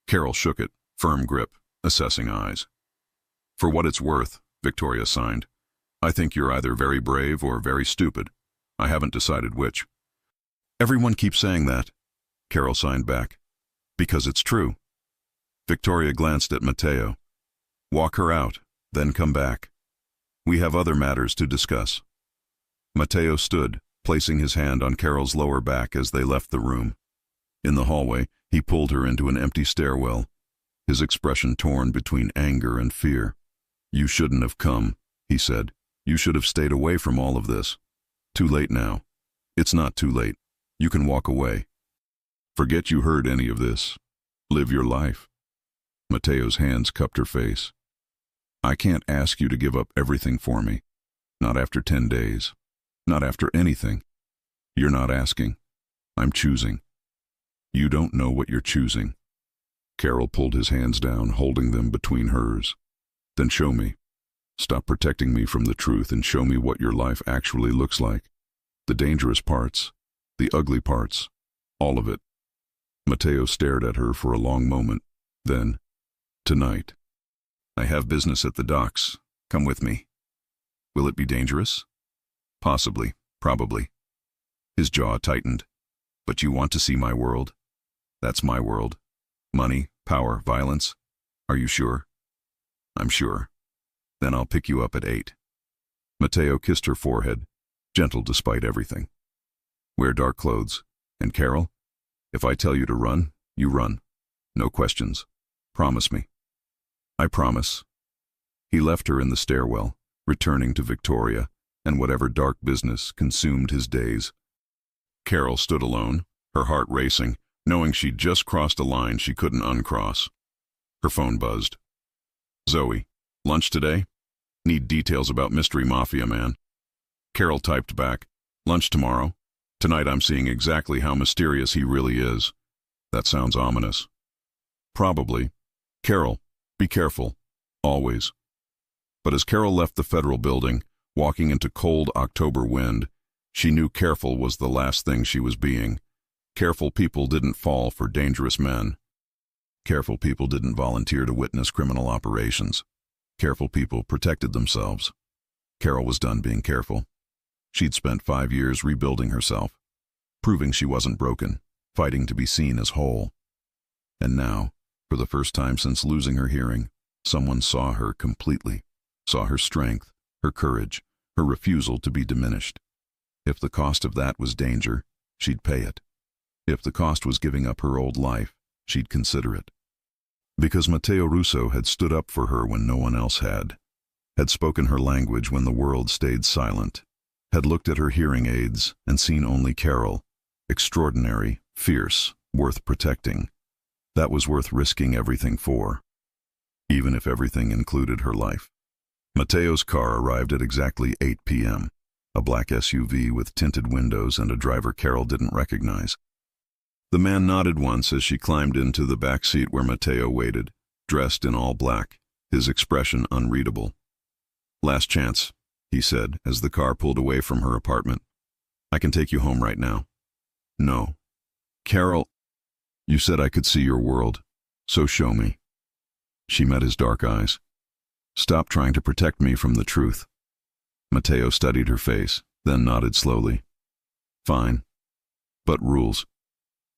Carol shook it, firm grip, assessing eyes. For what it's worth, Victoria signed. I think you're either very brave or very stupid. I haven't decided which. Everyone keeps saying that, Carol signed back. Because it's true. Victoria glanced at Mateo. Walk her out, then come back. We have other matters to discuss. Mateo stood, placing his hand on Carol's lower back as they left the room. In the hallway, he pulled her into an empty stairwell, his expression torn between anger and fear. You shouldn't have come, he said. You should have stayed away from all of this. Too late now. It's not too late. You can walk away. Forget you heard any of this. Live your life. Mateo's hands cupped her face. I can't ask you to give up everything for me. Not after 10 days. Not after anything. You're not asking. I'm choosing. You don't know what you're choosing. Carol pulled his hands down, holding them between hers. Then show me. Stop protecting me from the truth and show me what your life actually looks like. The dangerous parts, the ugly parts, all of it. Mateo stared at her for a long moment. Then, tonight. I have business at the docks. Come with me. Will it be dangerous? Possibly, probably. His jaw tightened. But you want to see my world? That's my world. Money, power, violence. Are you sure? I'm sure. Then I'll pick you up at 8. Mateo kissed her forehead, gentle despite everything. Wear dark clothes. And Carol, if I tell you to run, you run. No questions. Promise me. I promise. He left her in the stairwell, returning to Victoria, and whatever dark business consumed his days. Carol stood alone, her heart racing, knowing she'd just crossed a line she couldn't uncross. Her phone buzzed. Zoe, lunch today? Need details about Mystery Mafia man. Carol typed back, lunch tomorrow. Tonight I'm seeing exactly how mysterious he really is. That sounds ominous. Probably. Carol, be careful. Always. But as Carol left the federal building, walking into cold October wind, she knew careful was the last thing she was being. Careful people didn't fall for dangerous men. Careful people didn't volunteer to witness criminal operations. Careful people protected themselves. Carol was done being careful. She'd spent 5 years rebuilding herself, proving she wasn't broken, fighting to be seen as whole. And now, for the first time since losing her hearing, someone saw her completely, saw her strength, her courage, her refusal to be diminished. If the cost of that was danger, she'd pay it. If the cost was giving up her old life, she'd consider it. Because Matteo Russo had stood up for her when no one else had spoken her language when the world stayed silent, had looked at her hearing aids and seen only Carol, extraordinary, fierce, worth protecting. That was worth risking everything for, even if everything included her life. Matteo's car arrived at exactly 8 p.m., a black SUV with tinted windows and a driver Carol didn't recognize. The man nodded once as she climbed into the back seat where Matteo waited, dressed in all black, his expression unreadable. "Last chance," he said as the car pulled away from her apartment. "I can take you home right now." "No." "Carol, you said I could see your world, so show me." She met his dark eyes. "Stop trying to protect me from the truth." Matteo studied her face, then nodded slowly. "Fine. But rules.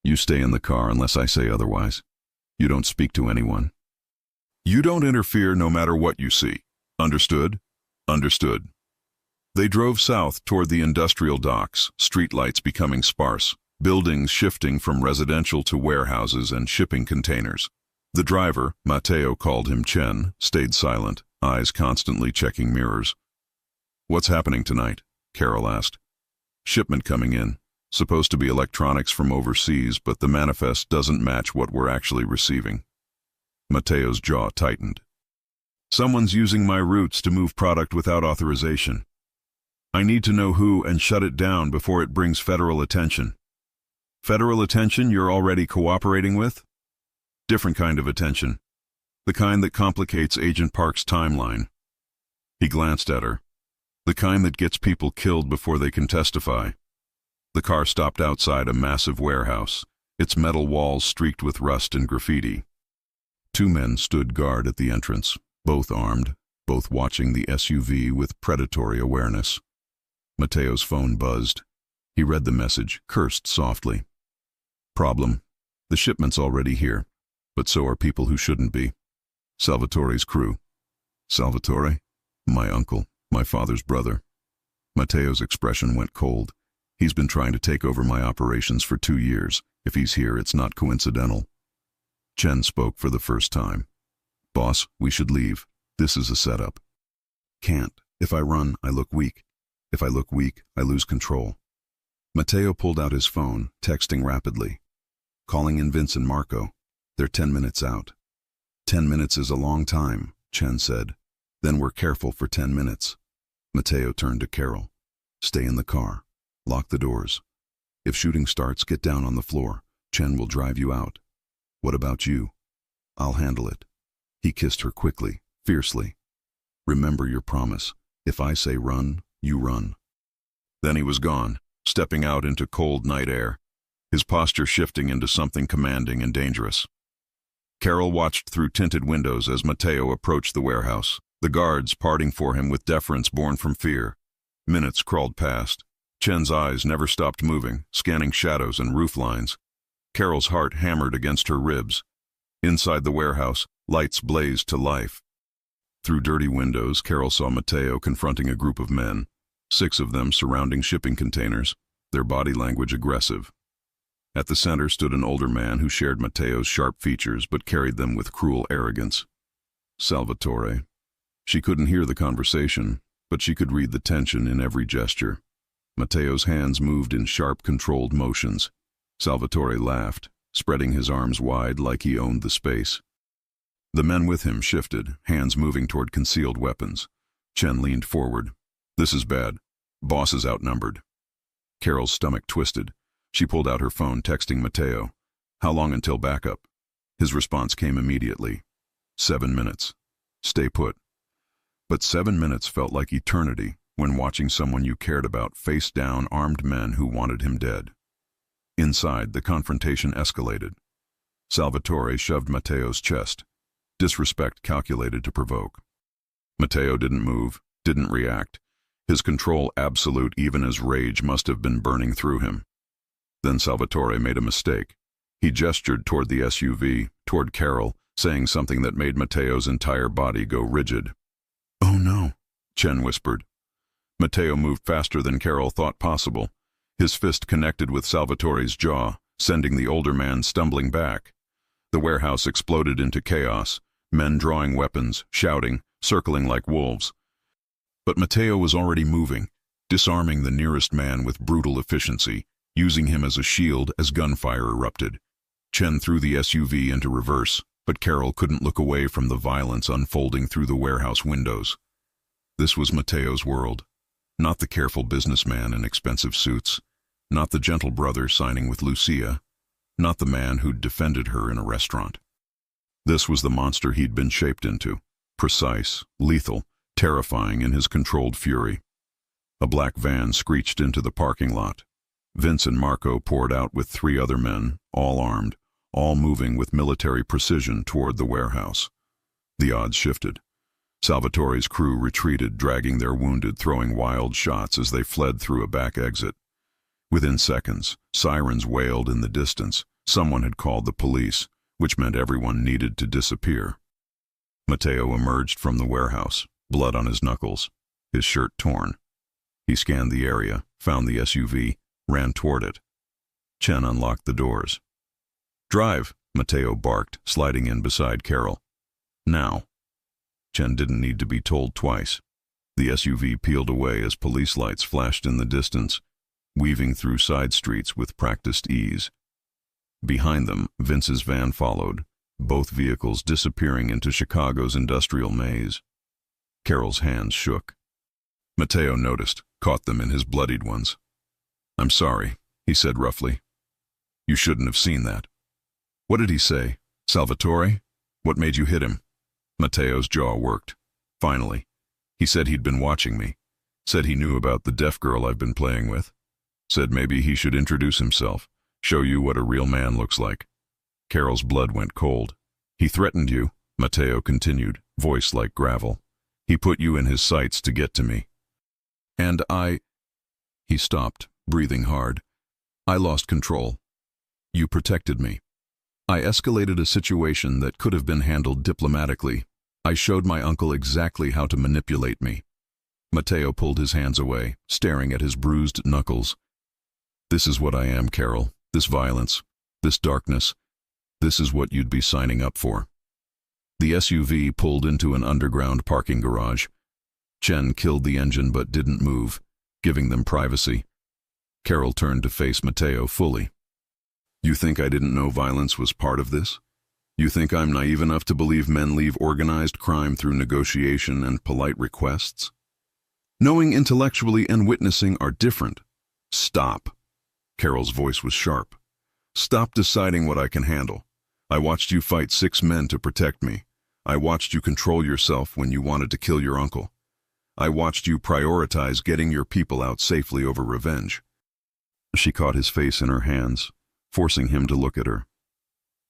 You stay in the car unless I say otherwise. You don't speak to anyone. You don't interfere no matter what you see. Understood?" "Understood." They drove south toward the industrial docks, streetlights becoming sparse, buildings shifting from residential to warehouses and shipping containers. The driver, Matteo called him Chen, stayed silent, eyes constantly checking mirrors. "What's happening tonight?" Carol asked. "Shipment coming in. Supposed to be electronics from overseas, but the manifest doesn't match what we're actually receiving." Matteo's jaw tightened. "Someone's using my routes to move product without authorization. I need to know who and shut it down before it brings federal attention." "Federal attention you're already cooperating with?" "Different kind of attention. The kind that complicates Agent Park's timeline." He glanced at her. "The kind that gets people killed before they can testify." The car stopped outside a massive warehouse, its metal walls streaked with rust and graffiti. 2 men stood guard at the entrance, both armed, both watching the SUV with predatory awareness. Matteo's phone buzzed. He read the message, cursed softly. "Problem. The shipment's already here, but so are people who shouldn't be. Salvatore's crew." "Salvatore? My uncle, my father's brother." Matteo's expression went cold. "He's been trying to take over my operations for 2 years. If he's here, it's not coincidental." Chen spoke for the first time. "Boss, we should leave. This is a setup." "Can't. If I run, I look weak. If I look weak, I lose control." Matteo pulled out his phone, texting rapidly. "Calling in Vince and Marco. They're 10 minutes out." 10 minutes is a long time," Chen said. "Then we're careful for 10 minutes. Matteo turned to Carol. "Stay in the car. Lock the doors. If shooting starts, get down on the floor. Chen will drive you out." "What about you?" "I'll handle it." He kissed her quickly, fiercely. "Remember your promise. If I say run, you run." Then he was gone, stepping out into cold night air, his posture shifting into something commanding and dangerous. Carol watched through tinted windows as Matteo approached the warehouse, the guards parting for him with deference born from fear. Minutes crawled past. Chen's eyes never stopped moving, scanning shadows and roof lines. Carol's heart hammered against her ribs. Inside the warehouse, lights blazed to life. Through dirty windows, Carol saw Matteo confronting a group of men, 6 of them surrounding shipping containers, their body language aggressive. At the center stood an older man who shared Matteo's sharp features but carried them with cruel arrogance. Salvatore. She couldn't hear the conversation, but she could read the tension in every gesture. Matteo's hands moved in sharp, controlled motions. Salvatore laughed, spreading his arms wide like he owned the space. The men with him shifted, hands moving toward concealed weapons. Chen leaned forward. "This is bad. Boss is outnumbered." Carol's stomach twisted. She pulled out her phone, texting Mateo. "How long until backup?" His response came immediately. 7 minutes. Stay put. But 7 minutes felt like eternity when watching someone you cared about face down armed men who wanted him dead. Inside, the confrontation escalated. Salvatore shoved Mateo's chest. Disrespect calculated to provoke. Mateo didn't move, didn't react. His control absolute even as rage must have been burning through him. Then Salvatore made a mistake. He gestured toward the SUV, toward Carol, saying something that made Mateo's entire body go rigid. "Oh no," Chen whispered. Mateo moved faster than Carol thought possible. His fist connected with Salvatore's jaw, sending the older man stumbling back. The warehouse exploded into chaos, men drawing weapons, shouting, circling like wolves. But Mateo was already moving, disarming the nearest man with brutal efficiency, using him as a shield as gunfire erupted. Chen threw the SUV into reverse, but Carol couldn't look away from the violence unfolding through the warehouse windows. This was Mateo's world. Not the careful businessman in expensive suits, not the gentle brother signing with Lucia, not the man who'd defended her in a restaurant. This was the monster he'd been shaped into, precise, lethal, terrifying in his controlled fury. A black van screeched into the parking lot. Vince and Marco poured out with 3 other men, all armed, all moving with military precision toward the warehouse. The odds shifted. Salvatore's crew retreated, dragging their wounded, throwing wild shots as they fled through a back exit. Within seconds, sirens wailed in the distance. Someone had called the police, which meant everyone needed to disappear. Mateo emerged from the warehouse, blood on his knuckles, his shirt torn. He scanned the area, found the SUV, ran toward it. Chen unlocked the doors. "Drive," Mateo barked, sliding in beside Carol. "Now." Chen didn't need to be told twice. The SUV peeled away as police lights flashed in the distance, weaving through side streets with practiced ease. Behind them, Vince's van followed, both vehicles disappearing into Chicago's industrial maze. Carol's hands shook. Mateo noticed, caught them in his bloodied ones. "I'm sorry," he said roughly. "You shouldn't have seen that." "What did he say? Salvatore? What made you hit him?" Mateo's jaw worked. Finally, he said he'd been watching me. Said he knew about the deaf girl I've been playing with. Said maybe he should introduce himself, show you what a real man looks like. Carol's blood went cold. "He threatened you," Mateo continued, voice like gravel. "He put you in his sights to get to me. And I—" He stopped, breathing hard. "I lost control. You protected me. I escalated a situation that could have been handled diplomatically. I showed my uncle exactly how to manipulate me." Mateo pulled his hands away, staring at his bruised knuckles. "This is what I am, Carol. This violence, this darkness. This is what you'd be signing up for." The SUV pulled into an underground parking garage. Chen killed the engine but didn't move, giving them privacy. Carol turned to face Mateo fully. "You think I didn't know violence was part of this? You think I'm naive enough to believe men leave organized crime through negotiation and polite requests? Knowing intellectually and witnessing are different. Stop." Carol's voice was sharp. "Stop deciding what I can handle. I watched you fight 6 men to protect me. I watched you control yourself when you wanted to kill your uncle. I watched you prioritize getting your people out safely over revenge." She caught his face in her hands, forcing him to look at her.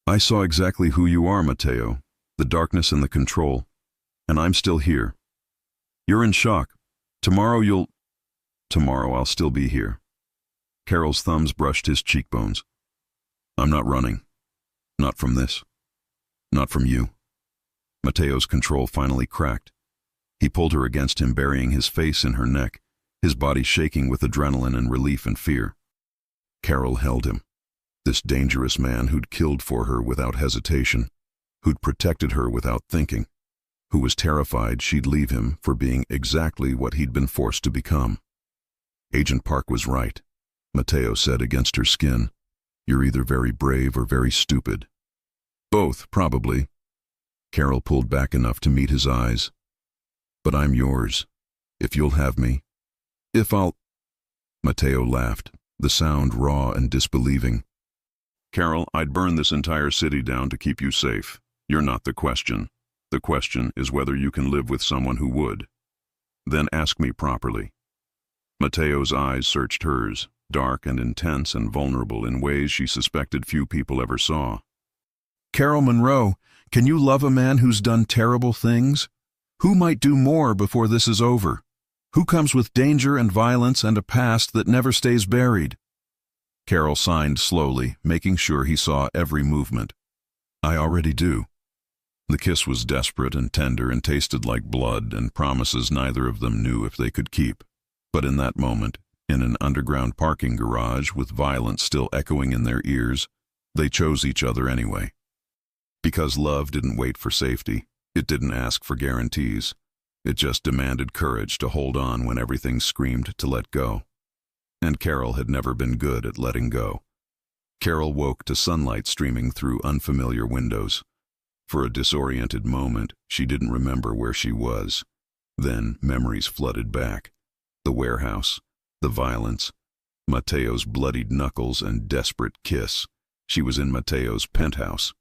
"I saw exactly who you are, Mateo, the darkness and the control, and I'm still here. You're in shock. Tomorrow I'll still be here." Carol's thumbs brushed his cheekbones. "I'm not running. Not from this. Not from you." Mateo's control finally cracked. He pulled her against him, burying his face in her neck, his body shaking with adrenaline and relief and fear. Carol held him. This dangerous man who'd killed for her without hesitation, who'd protected her without thinking, who was terrified she'd leave him for being exactly what he'd been forced to become. "Agent Park was right," Mateo said against her skin. "You're either very brave or very stupid. Both, probably. Carol pulled back enough to meet his eyes. But I'm yours, if you'll have me. If I'll... Mateo laughed, the sound raw and disbelieving. Carol, I'd burn this entire city down to keep you safe. You're not the question. The question is whether you can live with someone who would. Then ask me properly. Mateo's eyes searched hers, dark and intense and vulnerable in ways she suspected few people ever saw. Carol Monroe, can you love a man who's done terrible things? Who might do more before this is over? Who comes with danger and violence and a past that never stays buried? Carol signed slowly, making sure he saw every movement. I already do. The kiss was desperate and tender and tasted like blood and promises neither of them knew if they could keep. But in that moment, in an underground parking garage with violence still echoing in their ears, they chose each other anyway. Because love didn't wait for safety, it didn't ask for guarantees. It just demanded courage to hold on when everything screamed to let go. And Carol had never been good at letting go. Carol woke to sunlight streaming through unfamiliar windows. For a disoriented moment, she didn't remember where she was. Then memories flooded back. The warehouse, the violence, Mateo's bloodied knuckles and desperate kiss. She was in Mateo's penthouse.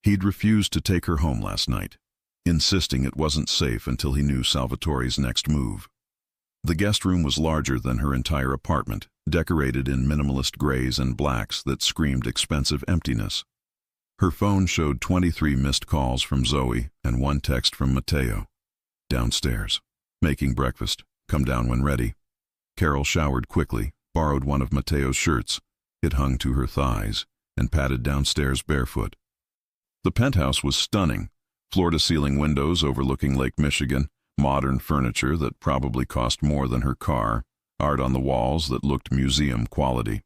He'd refused to take her home last night, insisting it wasn't safe until he knew Salvatore's next move. The guest room was larger than her entire apartment, decorated in minimalist grays and blacks that screamed expensive emptiness. Her phone showed 23 missed calls from Zoe and 1 text from Mateo. Downstairs. Making breakfast. Come down when ready. Carol showered quickly, borrowed one of Mateo's shirts. It hung to her thighs, and padded downstairs barefoot. The penthouse was stunning. Floor-to-ceiling windows overlooking Lake Michigan, modern furniture that probably cost more than her car, art on the walls that looked museum quality.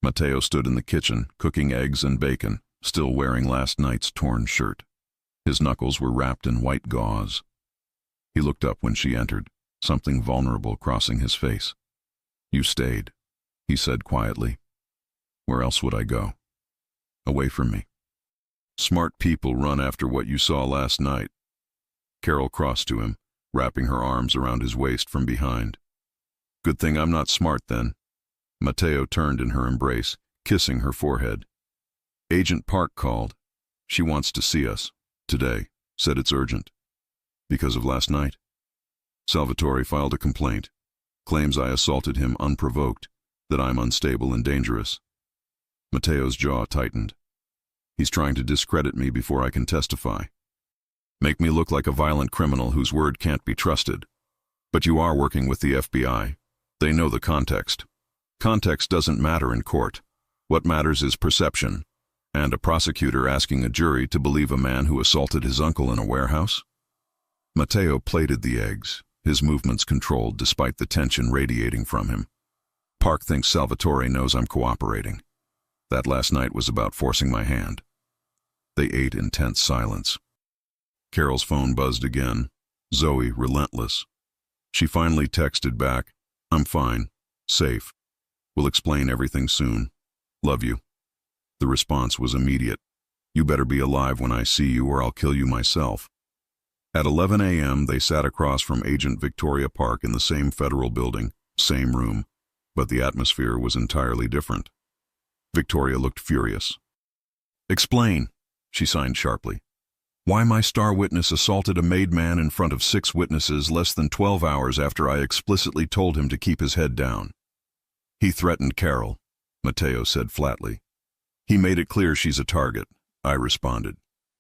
Mateo stood in the kitchen, cooking eggs and bacon, still wearing last night's torn shirt. His knuckles were wrapped in white gauze. He looked up when she entered, something vulnerable crossing his face. You stayed, he said quietly. Where else would I go? Away from me. Smart people run after what you saw last night. Carol crossed to him, wrapping her arms around his waist from behind. Good thing I'm not smart then. Mateo turned in her embrace, kissing her forehead. Agent Park called. She wants to see us. Today. Said it's urgent. Because of last night? Salvatore filed a complaint. Claims I assaulted him unprovoked, that I'm unstable and dangerous. Mateo's jaw tightened. He's trying to discredit me before I can testify. Make me look like a violent criminal whose word can't be trusted. But you are working with the FBI. They know the context. Context doesn't matter in court. What matters is perception. And a prosecutor asking a jury to believe a man who assaulted his uncle in a warehouse? Mateo plated the eggs, his movements controlled despite the tension radiating from him. Park thinks Salvatore knows I'm cooperating. That last night was about forcing my hand. They ate in tense silence. Carol's phone buzzed again. Zoe, relentless. She finally texted back, I'm fine. Safe. We'll explain everything soon. Love you. The response was immediate. You better be alive when I see you or I'll kill you myself. At 11 a.m. they sat across from Agent Victoria Park in the same federal building, same room, but the atmosphere was entirely different. Victoria looked furious. Explain, she signed sharply. Why my star witness assaulted a made man in front of 6 witnesses less than 12 hours after I explicitly told him to keep his head down. He threatened Carol, Mateo said flatly. He made it clear she's a target, I responded.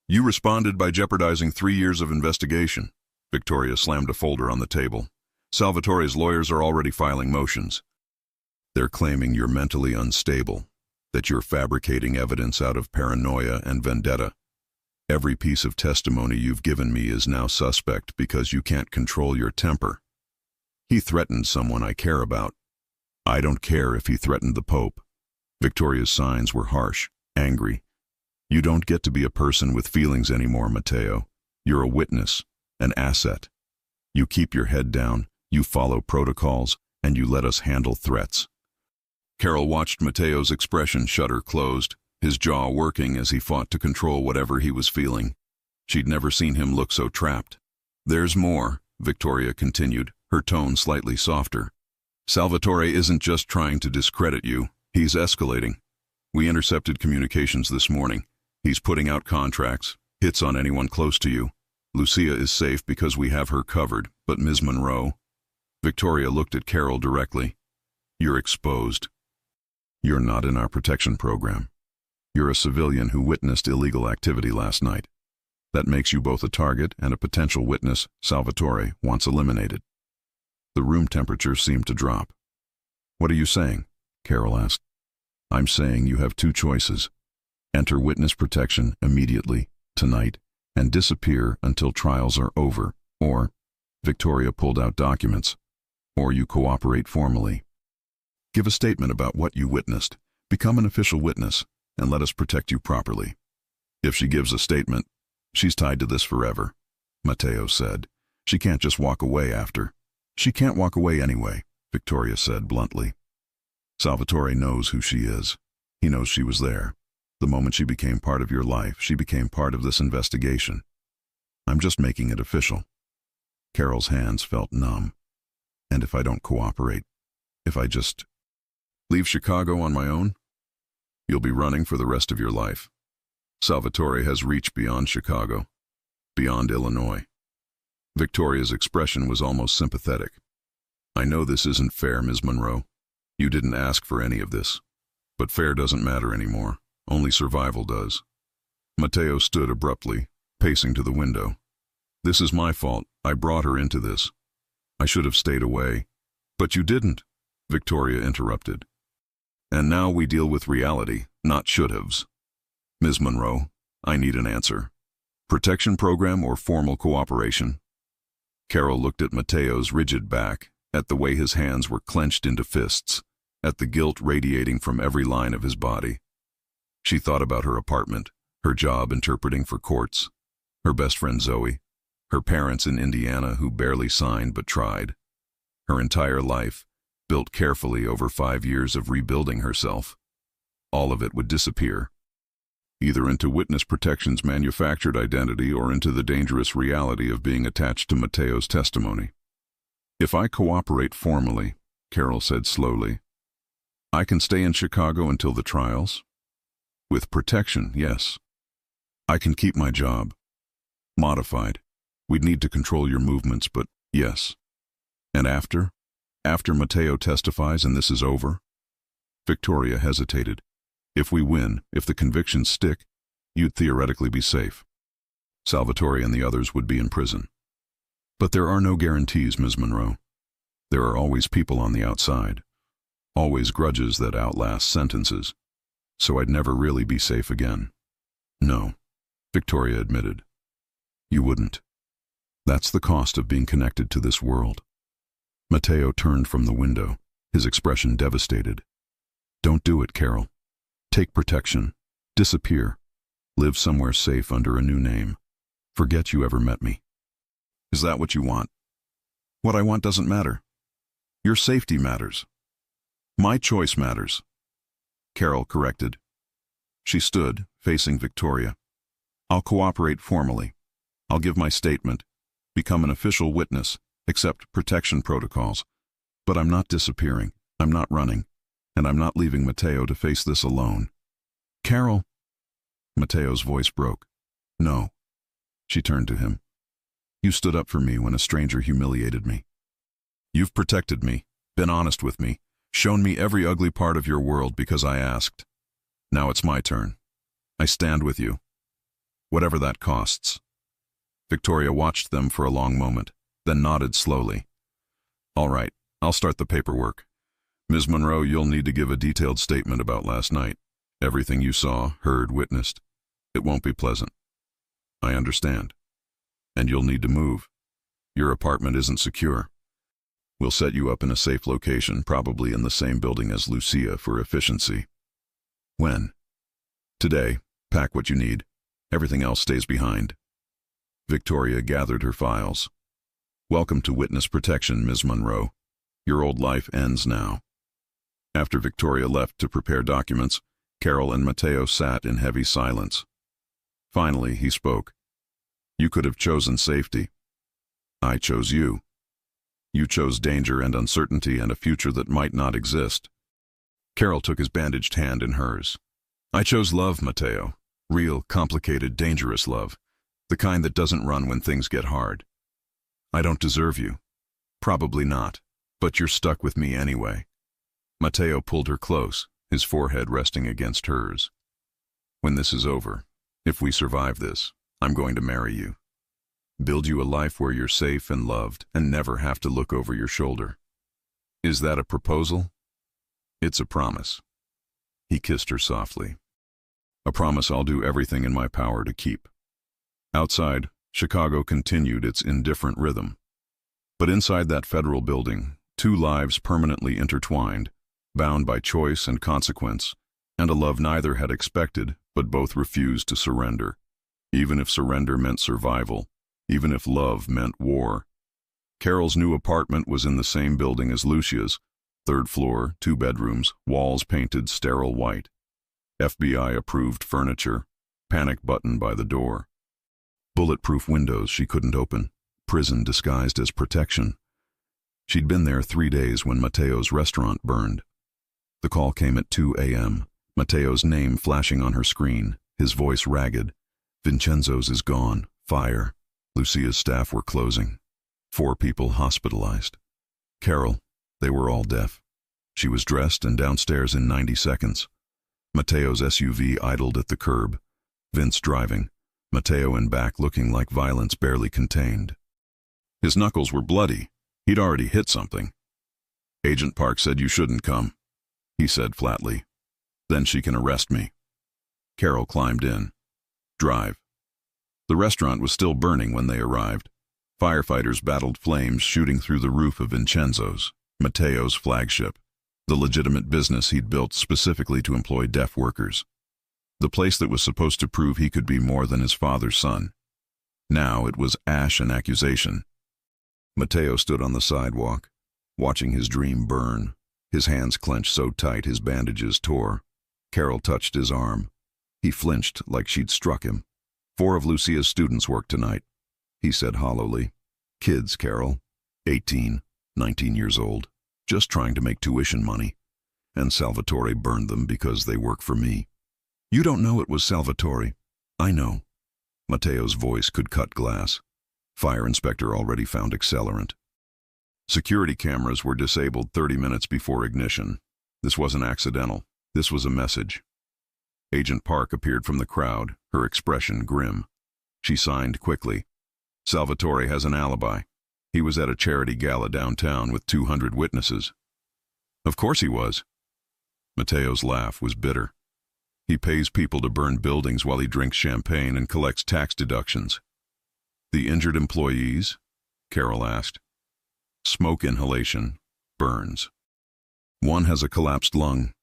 You responded by jeopardizing 3 years of investigation. Victoria slammed a folder on the table. Salvatore's lawyers are already filing motions. They're claiming you're mentally unstable, that you're fabricating evidence out of paranoia and vendetta. Every piece of testimony you've given me is now suspect because you can't control your temper. He threatened someone I care about. I don't care if he threatened the Pope. Victoria's signs were harsh, angry. You don't get to be a person with feelings anymore, Mateo. You're a witness, an asset. You keep your head down, you follow protocols, and you let us handle threats. Carol watched Mateo's expression shutter closed, his jaw working as he fought to control whatever he was feeling. She'd never seen him look so trapped. "There's more," Victoria continued, her tone slightly softer. "Salvatore isn't just trying to discredit you, he's escalating. We intercepted communications this morning. He's putting out contracts, hits on anyone close to you. Lucia is safe because we have her covered, but Ms. Monroe..." Victoria looked at Carol directly. "You're exposed. You're not in our protection program. You're a civilian who witnessed illegal activity last night. That makes you both a target and a potential witness Salvatore wants eliminated." The room temperature seemed to drop. "What are you saying?" Carol asked. "I'm saying you have two choices. Enter witness protection immediately, tonight, and disappear until trials are over, or..." Victoria pulled out documents. "Or you cooperate formally. Give a statement about what you witnessed, become an official witness, and let us protect you properly." "If she gives a statement, she's tied to this forever," Matteo said. "She can't just walk away after." "She can't walk away anyway," Victoria said bluntly. "Salvatore knows who she is. He knows she was there. The moment she became part of your life, she became part of this investigation. I'm just making it official." Carol's hands felt numb. "And if I don't cooperate? If I just leave Chicago on my own? You'll be running for the rest of your life. Salvatore has reached beyond Chicago, beyond Illinois." Victoria's expression was almost sympathetic. "I know this isn't fair, Ms. Monroe. You didn't ask for any of this. But fair doesn't matter anymore. Only survival does." Matteo stood abruptly, pacing to the window. "This is my fault. I brought her into this. I should have stayed away." "But you didn't," Victoria interrupted. "And now we deal with reality, not should-haves. Ms. Monroe, I need an answer. Protection program or formal cooperation?" Carol looked at Matteo's rigid back, at the way his hands were clenched into fists, at the guilt radiating from every line of his body. She thought about her apartment, her job interpreting for courts, her best friend Zoe, her parents in Indiana who barely signed but tried. Her entire life, built carefully over 5 years of rebuilding herself. All of it would disappear, either into witness protection's manufactured identity or into the dangerous reality of being attached to Matteo's testimony. "If I cooperate formally," Carol said slowly, "I can stay in Chicago until the trials? With protection, yes. I can keep my job. Modified. We'd need to control your movements, but yes. And after? After Matteo testifies and this is over?" Victoria hesitated. "If we win, if the convictions stick, you'd theoretically be safe. Salvatore and the others would be in prison. But there are no guarantees, Ms. Monroe. There are always people on the outside. Always grudges that outlast sentences. So I'd never really be safe again." "No," Victoria admitted. "You wouldn't. That's the cost of being connected to this world." Matteo turned from the window, his expression devastated. "Don't do it, Carol. Take protection. Disappear. Live somewhere safe under a new name. Forget you ever met me." "Is that what you want?" "What I want doesn't matter. Your safety matters. My choice matters," Carol corrected. She stood, facing Victoria. "I'll cooperate formally. I'll give my statement, become an official witness, accept protection protocols. But I'm not disappearing, I'm not running, and I'm not leaving Matteo to face this alone." "Carol..." Matteo's voice broke. "No." She turned to him. "You stood up for me when a stranger humiliated me. You've protected me, been honest with me, shown me every ugly part of your world because I asked. Now it's my turn. I stand with you. Whatever that costs." Victoria watched them for a long moment, then nodded slowly. "All right, I'll start the paperwork. Ms. Monroe, you'll need to give a detailed statement about last night. Everything you saw, heard, witnessed. It won't be pleasant. I understand. And you'll need to move. Your apartment isn't secure. We'll set you up in a safe location, probably in the same building as Lucia for efficiency." "When?" "Today. Pack what you need. Everything else stays behind." Victoria gathered her files. "Welcome to witness protection, Ms. Monroe. Your old life ends now." After Victoria left to prepare documents, Carol and Matteo sat in heavy silence. Finally, he spoke. You could have chosen safety. I chose you. You chose danger and uncertainty and a future that might not exist. Carol took his bandaged hand in hers. I chose love, Mateo. Real, complicated, dangerous love. The kind that doesn't run when things get hard. I don't deserve you. Probably not. But you're stuck with me anyway. Mateo pulled her close, his forehead resting against hers. When this is over, if we survive this, I'm going to marry you. Build you a life where you're safe and loved and never have to look over your shoulder. Is that a proposal? It's a promise. He kissed her softly. A promise I'll do everything in my power to keep. Outside, Chicago continued its indifferent rhythm. But inside that federal building, two lives permanently intertwined, bound by choice and consequence, and a love neither had expected, but both refused to surrender. Even if surrender meant survival, even if love meant war. Carol's new apartment was in the same building as Lucia's, 3rd floor, 2 bedrooms, walls painted sterile white. FBI-approved furniture, panic button by the door. Bulletproof windows she couldn't open, prison disguised as protection. She'd been there 3 days when Mateo's restaurant burned. The call came at 2 a.m., Mateo's name flashing on her screen, his voice ragged. Vincenzo's is gone, fire. Lucia's staff were closing. 4 people hospitalized. Carol, they were all deaf. She was dressed and downstairs in 90 seconds. Mateo's SUV idled at the curb. Vince driving, Mateo in back looking like violence barely contained. His knuckles were bloody. He'd already hit something. Agent Park said you shouldn't come, he said flatly. Then she can arrest me. Carol climbed in. Drive. The restaurant was still burning when they arrived. Firefighters battled flames shooting through the roof of Vincenzo's, Mateo's flagship, the legitimate business he'd built specifically to employ deaf workers. The place that was supposed to prove he could be more than his father's son. Now it was ash and accusation. Mateo stood on the sidewalk, watching his dream burn, his hands clenched so tight his bandages tore. Carol touched his arm. He flinched like she'd struck him. 4 of Lucia's students work tonight, he said hollowly. Kids, Carol. 18, 19 years old, just trying to make tuition money. And Salvatore burned them because they work for me. You don't know it was Salvatore. I know. Mateo's voice could cut glass. Fire inspector already found accelerant. Security cameras were disabled 30 minutes before ignition. This wasn't accidental. This was a message. Agent Park appeared from the crowd, her expression grim. She signed quickly. Salvatore has an alibi. He was at a charity gala downtown with 200 witnesses. Of course he was. Mateo's laugh was bitter. He pays people to burn buildings while he drinks champagne and collects tax deductions. The injured employees? Carol asked. Smoke inhalation, burns. One has a collapsed lung.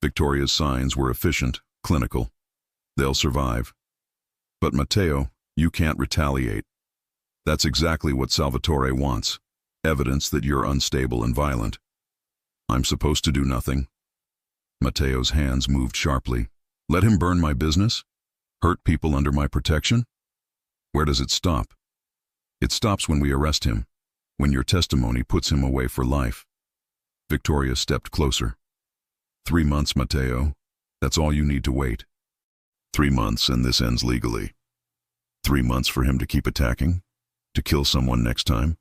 Victoria's signs were efficient, clinical. They'll survive. But Mateo, you can't retaliate. That's exactly what Salvatore wants. Evidence that you're unstable and violent. I'm supposed to do nothing. Mateo's hands moved sharply. Let him burn my business? Hurt people under my protection? Where does it stop? It stops when we arrest him, when your testimony puts him away for life. Victoria stepped closer. 3 months, Mateo. That's all you need to wait. 3 months and this ends legally. 3 months for him to keep attacking? To kill someone next time?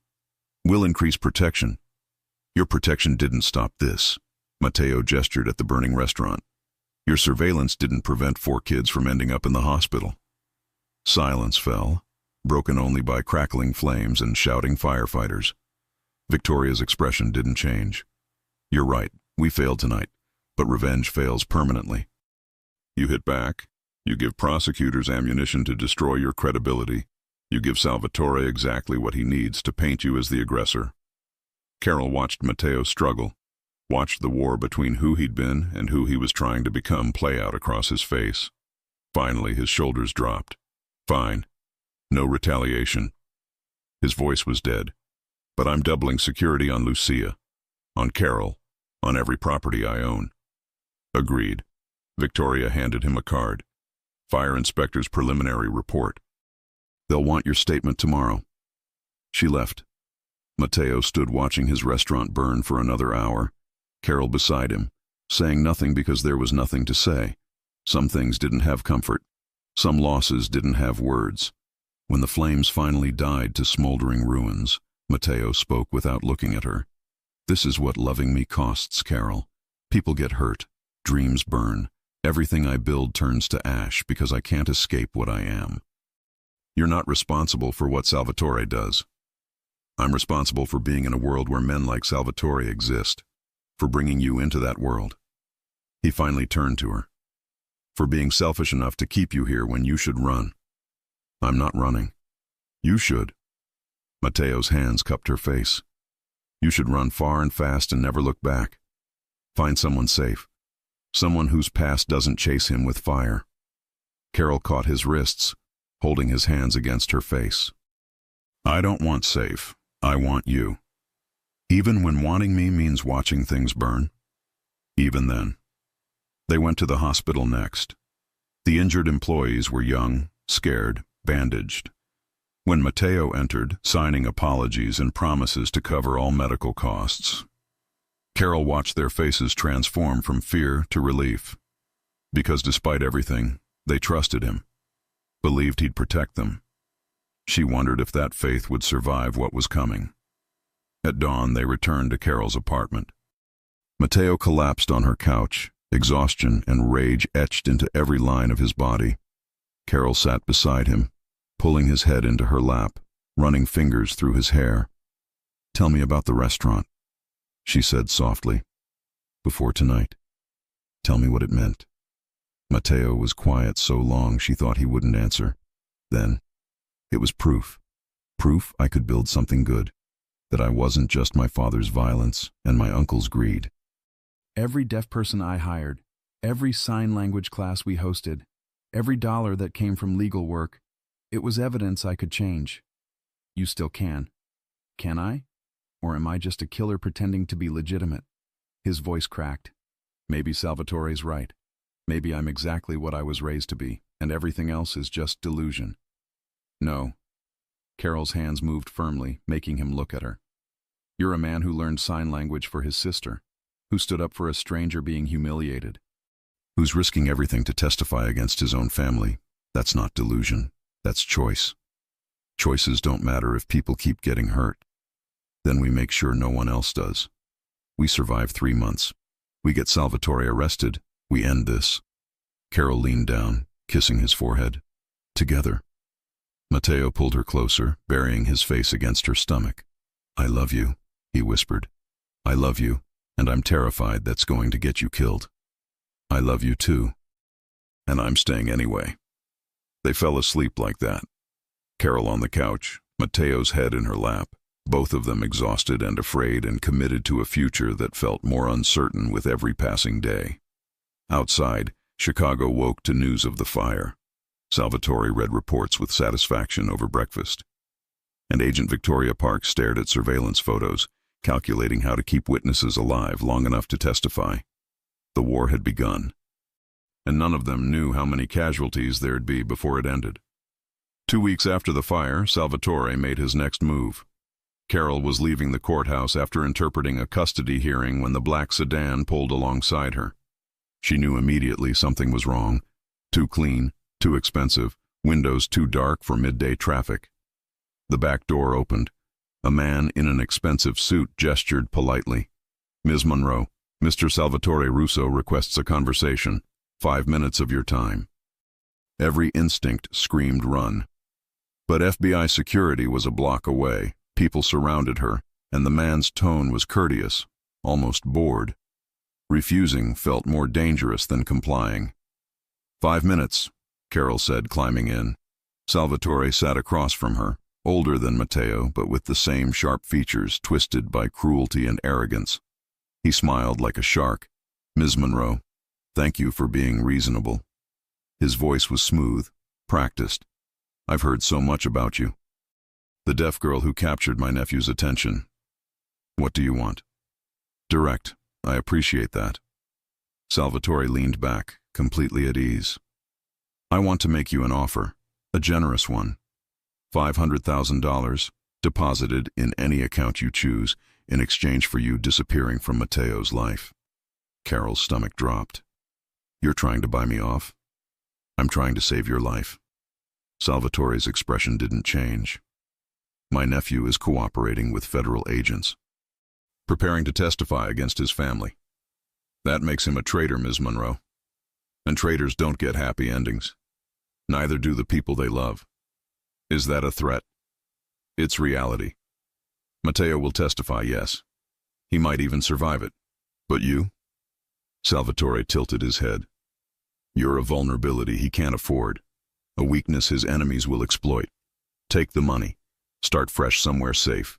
We'll increase protection. Your protection didn't stop this. Mateo gestured at the burning restaurant. Your surveillance didn't prevent 4 kids from ending up in the hospital. Silence fell, broken only by crackling flames and shouting firefighters. Victoria's expression didn't change. You're right, we failed tonight, but revenge fails permanently. You hit back. You give prosecutors ammunition to destroy your credibility. You give Salvatore exactly what he needs to paint you as the aggressor. Carol watched Mateo struggle, watched the war between who he'd been and who he was trying to become play out across his face. Finally, his shoulders dropped. Fine. No retaliation. His voice was dead. But I'm doubling security on Lucia, on Carol, on every property I own. Agreed. Victoria handed him a card. Fire inspector's preliminary report. They'll want your statement tomorrow." She left. Matteo stood watching his restaurant burn for another hour, Carol beside him, saying nothing because there was nothing to say. Some things didn't have comfort. Some losses didn't have words. When the flames finally died to smoldering ruins, Matteo spoke without looking at her. "This is what loving me costs, Carol. People get hurt. Dreams burn. Everything I build turns to ash because I can't escape what I am. You're not responsible for what Salvatore does. I'm responsible for being in a world where men like Salvatore exist, for bringing you into that world." He finally turned to her. "For being selfish enough to keep you here when you should run." "I'm not running. You should." Matteo's hands cupped her face. "You should run far and fast and never look back. Find someone safe. Someone whose past doesn't chase him with fire." Carol caught his wrists, holding his hands against her face. "I don't want safe. I want you. Even when wanting me means watching things burn. Even then." They went to the hospital next. The injured employees were young, scared, bandaged. When Matteo entered, signing apologies and promises to cover all medical costs, Carol watched their faces transform from fear to relief. Because despite everything, they trusted him, believed he'd protect them. She wondered if that faith would survive what was coming. At dawn, they returned to Carol's apartment. Matteo collapsed on her couch, exhaustion and rage etched into every line of his body. Carol sat beside him, pulling his head into her lap, running fingers through his hair. "Tell me about the restaurant," she said softly. "Before tonight. Tell me what it meant." Matteo was quiet so long she thought he wouldn't answer. Then, "It was proof. Proof I could build something good. That I wasn't just my father's violence and my uncle's greed. Every deaf person I hired, every sign language class we hosted, every dollar that came from legal work, it was evidence I could change. You still can. Can I? Or am I just a killer pretending to be legitimate?" His voice cracked. "Maybe Salvatore's right. Maybe I'm exactly what I was raised to be, and everything else is just delusion." "No." Carol's hands moved firmly, making him look at her. "You're a man who learned sign language for his sister, who stood up for a stranger being humiliated, who's risking everything to testify against his own family. That's not delusion. That's choice. Choices don't matter if people keep getting hurt. Then we make sure no one else does. We survive 3 months. We get Salvatore arrested. We end this." Carol leaned down, kissing his forehead. "Together." Matteo pulled her closer, burying his face against her stomach. "I love you," he whispered. "I love you, and I'm terrified that's going to get you killed. I love you too. And I'm staying anyway." They fell asleep like that. Carol on the couch, Matteo's head in her lap, both of them exhausted and afraid and committed to a future that felt more uncertain with every passing day. Outside, Chicago woke to news of the fire. Salvatore read reports with satisfaction over breakfast. And Agent Victoria Park stared at surveillance photos, calculating how to keep witnesses alive long enough to testify. The war had begun. And none of them knew how many casualties there'd be before it ended. 2 weeks after the fire, Salvatore made his next move. Carol was leaving the courthouse after interpreting a custody hearing when the black sedan pulled alongside her. She knew immediately something was wrong. Too clean, too expensive, windows too dark for midday traffic. The back door opened. A man in an expensive suit gestured politely. "Ms. Monroe, Mr. Salvatore Russo requests a conversation. 5 minutes of your time." Every instinct screamed run. But FBI security was a block away. People surrounded her, and the man's tone was courteous, almost bored. Refusing felt more dangerous than complying. 5 minutes, Carol said, climbing in. Salvatore sat across from her, older than Matteo, but with the same sharp features twisted by cruelty and arrogance. He smiled like a shark. "Ms. Monroe, thank you for being reasonable." His voice was smooth, practiced. "I've heard so much about you. The deaf girl who captured my nephew's attention. What do you want?" "Direct. I appreciate that." Salvatore leaned back, completely at ease. "I want to make you an offer, a generous one. $500,000 deposited in any account you choose in exchange for you disappearing from Mateo's life. Carol's stomach dropped. You're trying to buy me off? I'm trying to save your life. Salvatore's expression didn't change. My nephew is cooperating with federal agents, preparing to testify against his family. That makes him a traitor, Ms. Monroe. And traitors don't get happy endings. Neither do the people they love. Is that a threat? It's reality. Mateo will testify, yes. He might even survive it. But you? Salvatore tilted his head. You're a vulnerability he can't afford, a weakness his enemies will exploit. Take the money. Start fresh somewhere safe.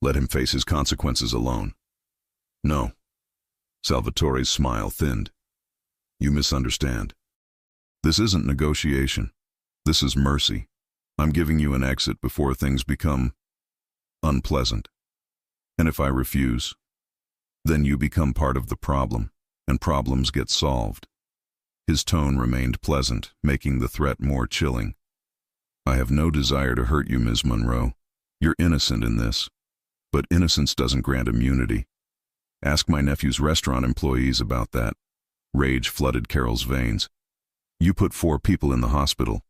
Let him face his consequences alone. No. Salvatore's smile thinned. You misunderstand. This isn't negotiation. This is mercy. I'm giving you an exit before things become unpleasant. And if I refuse, then you become part of the problem, and problems get solved. His tone remained pleasant, making the threat more chilling. I have no desire to hurt you, Ms. Monroe. You're innocent in this. But innocence doesn't grant immunity. Ask my nephew's restaurant employees about that. Rage flooded Carol's veins. You put 4 people in the hospital.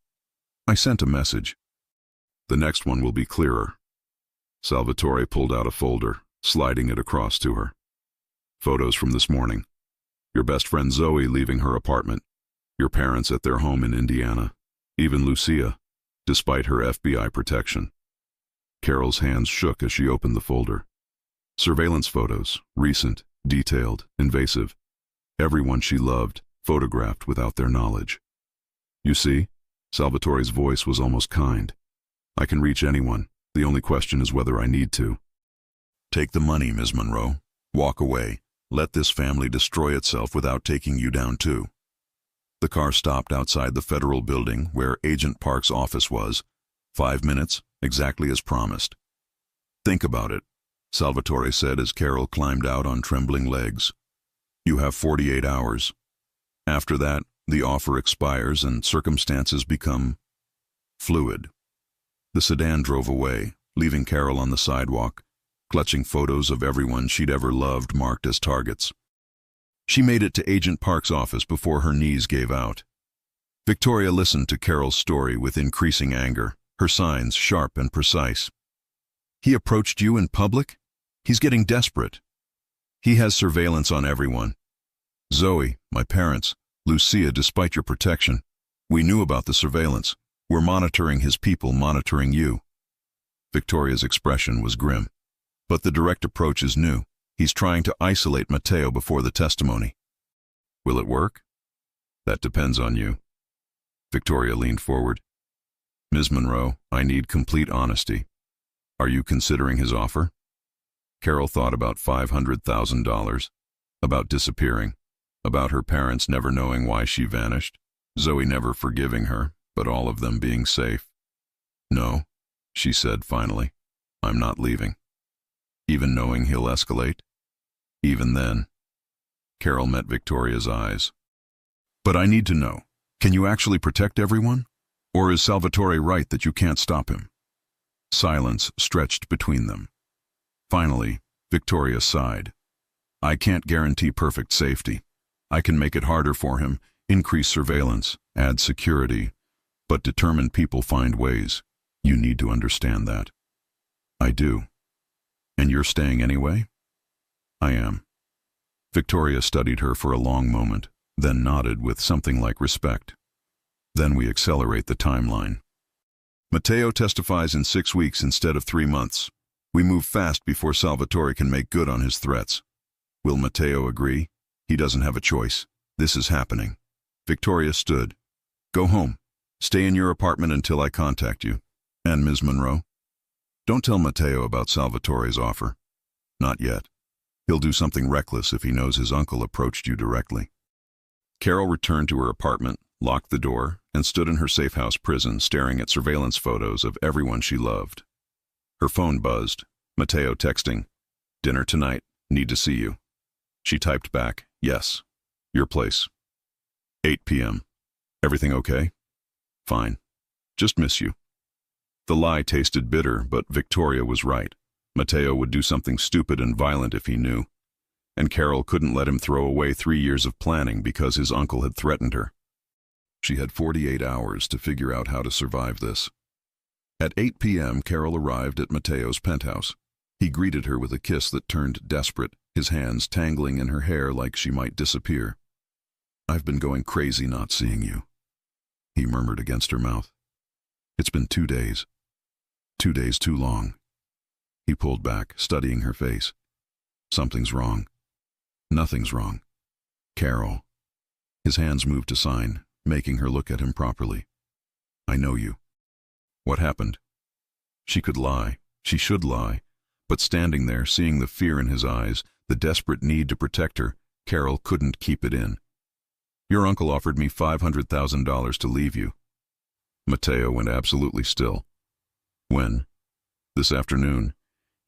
I sent a message. The next one will be clearer. Salvatore pulled out a folder, sliding it across to her. Photos from this morning. Your best friend Zoe leaving her apartment. Your parents at their home in Indiana. Even Lucia, despite her FBI protection. Carol's hands shook as she opened the folder. Surveillance photos, recent, detailed, invasive. Everyone she loved, photographed without their knowledge. You see? Salvatore's voice was almost kind. I can reach anyone. The only question is whether I need to. Take the money, Ms. Monroe. Walk away. Let this family destroy itself without taking you down too. The car stopped outside the federal building where Agent Park's office was. 5 minutes, exactly as promised. Think about it, Salvatore said as Carol climbed out on trembling legs. You have 48 hours. After that, the offer expires and circumstances become fluid. The sedan drove away, leaving Carol on the sidewalk, clutching photos of everyone she'd ever loved marked as targets. She made it to Agent Park's office before her knees gave out. Victoria listened to Carol's story with increasing anger, her signs sharp and precise. He approached you in public? He's getting desperate. He has surveillance on everyone. Zoe, my parents, Lucia, despite your protection. We knew about the surveillance. We're monitoring his people, monitoring you. Victoria's expression was grim. But the direct approach is new. He's trying to isolate Mateo before the testimony. Will it work? That depends on you. Victoria leaned forward. Ms. Monroe, I need complete honesty. Are you considering his offer? Carol thought about $500,000, about disappearing, about her parents never knowing why she vanished, Zoe never forgiving her, but all of them being safe. No, she said finally, I'm not leaving. Even knowing he'll escalate? Even then. Carol met Victoria's eyes. But I need to know, can you actually protect everyone? Or is Salvatore right that you can't stop him? Silence stretched between them. Finally, Victoria sighed. I can't guarantee perfect safety. I can make it harder for him, increase surveillance, add security, but determined people find ways. You need to understand that. I do. And you're staying anyway? I am. Victoria studied her for a long moment, then nodded with something like respect. Then we accelerate the timeline. Mateo testifies in 6 weeks instead of 3 months. We move fast before Salvatore can make good on his threats. Will Mateo agree? He doesn't have a choice. This is happening. Victoria stood. Go home. Stay in your apartment until I contact you. And Ms. Monroe? Don't tell Mateo about Salvatore's offer. Not yet. He'll do something reckless if he knows his uncle approached you directly. Carol returned to her apartment, locked the door, and stood in her safe-house prison staring at surveillance photos of everyone she loved. Her phone buzzed. Mateo texting, Dinner tonight. Need to see you. She typed back, Yes. Your place. 8 p.m. Everything okay? Fine. Just miss you. The lie tasted bitter, but Victoria was right. Matteo would do something stupid and violent if he knew, and Carol couldn't let him throw away 3 years of planning because his uncle had threatened her. She had 48 hours to figure out how to survive this. At 8 p.m., Carol arrived at Matteo's penthouse. He greeted her with a kiss that turned desperate, his hands tangling in her hair like she might disappear. "I've been going crazy not seeing you," he murmured against her mouth. "It's been 2 days. 2 days too long." He pulled back, studying her face. "Something's wrong." "Nothing's wrong." "Carol." His hands moved to sign, making her look at him properly. "I know you." "What happened?" She could lie. She should lie. But standing there, seeing the fear in his eyes, the desperate need to protect her, Carol couldn't keep it in. "Your uncle offered me $500,000 to leave you." Matteo went absolutely still. "When?" "This afternoon.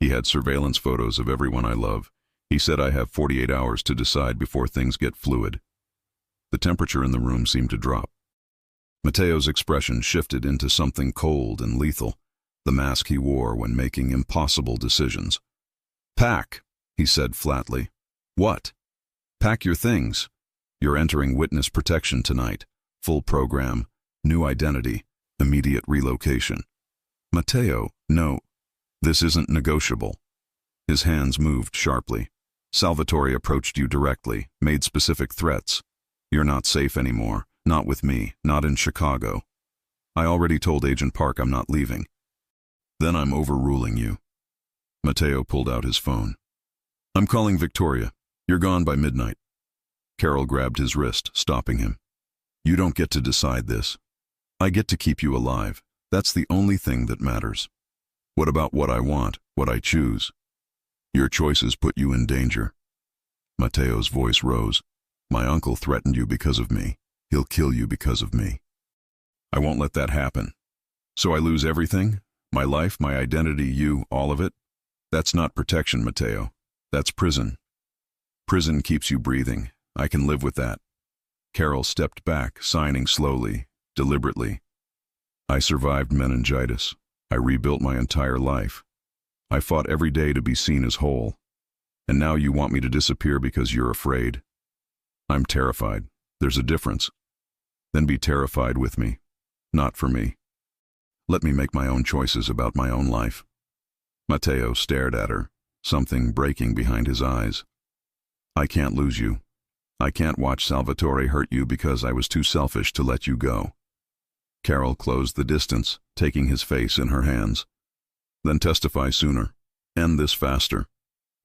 He had surveillance photos of everyone I love. He said I have 48 hours to decide before things get fluid." The temperature in the room seemed to drop. Matteo's expression shifted into something cold and lethal, the mask he wore when making impossible decisions. "Pack," he said flatly. "What?" "Pack your things. You're entering witness protection tonight. Full program, new identity, immediate relocation." "Matteo, no. This isn't negotiable." His hands moved sharply. "Salvatore approached you directly, made specific threats. You're not safe anymore. Not with me, not in Chicago. I already told Agent Park I'm not leaving." "Then I'm overruling you." Matteo pulled out his phone. "I'm calling Victoria. You're gone by midnight." Carol grabbed his wrist, stopping him. "You don't get to decide this. I get to keep you alive. That's the only thing that matters. What about what I want, what I choose? Your choices put you in danger." Matteo's voice rose. "My uncle threatened you because of me. He'll kill you because of me. I won't let that happen. So I lose everything? My life, my identity, you, all of it? That's not protection, Matteo. That's prison. Prison keeps you breathing. I can live with that." Carol stepped back, signing slowly, deliberately. "I survived meningitis. I rebuilt my entire life. I fought every day to be seen as whole. And now you want me to disappear because you're afraid? I'm terrified. There's a difference. Then be terrified with me. Not for me. Let me make my own choices about my own life." Matteo stared at her, something breaking behind his eyes. "I can't lose you. I can't watch Salvatore hurt you because I was too selfish to let you go." Carol closed the distance, taking his face in her hands. "Then testify sooner. End this faster.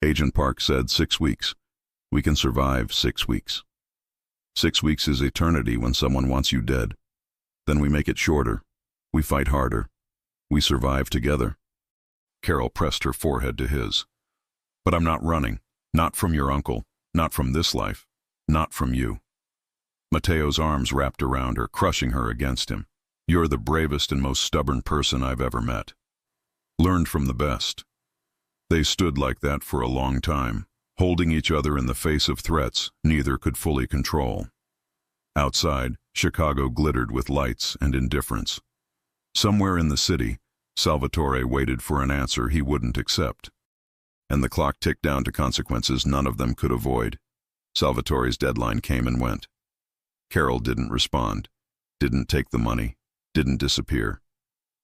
Agent Park said 6 weeks. We can survive 6 weeks. 6 weeks is eternity when someone wants you dead. Then we make it shorter. We fight harder. We survive together." Carol pressed her forehead to his. "But I'm not running. Not from your uncle. Not from this life. Not from you." Matteo's arms wrapped around her, crushing her against him. "You're the bravest and most stubborn person I've ever met. Learned from the best." They stood like that for a long time, holding each other in the face of threats neither could fully control. Outside, Chicago glittered with lights and indifference. Somewhere in the city, Salvatore waited for an answer he wouldn't accept. And the clock ticked down to consequences none of them could avoid. Salvatore's deadline came and went. Carol didn't respond, didn't take the money, didn't disappear.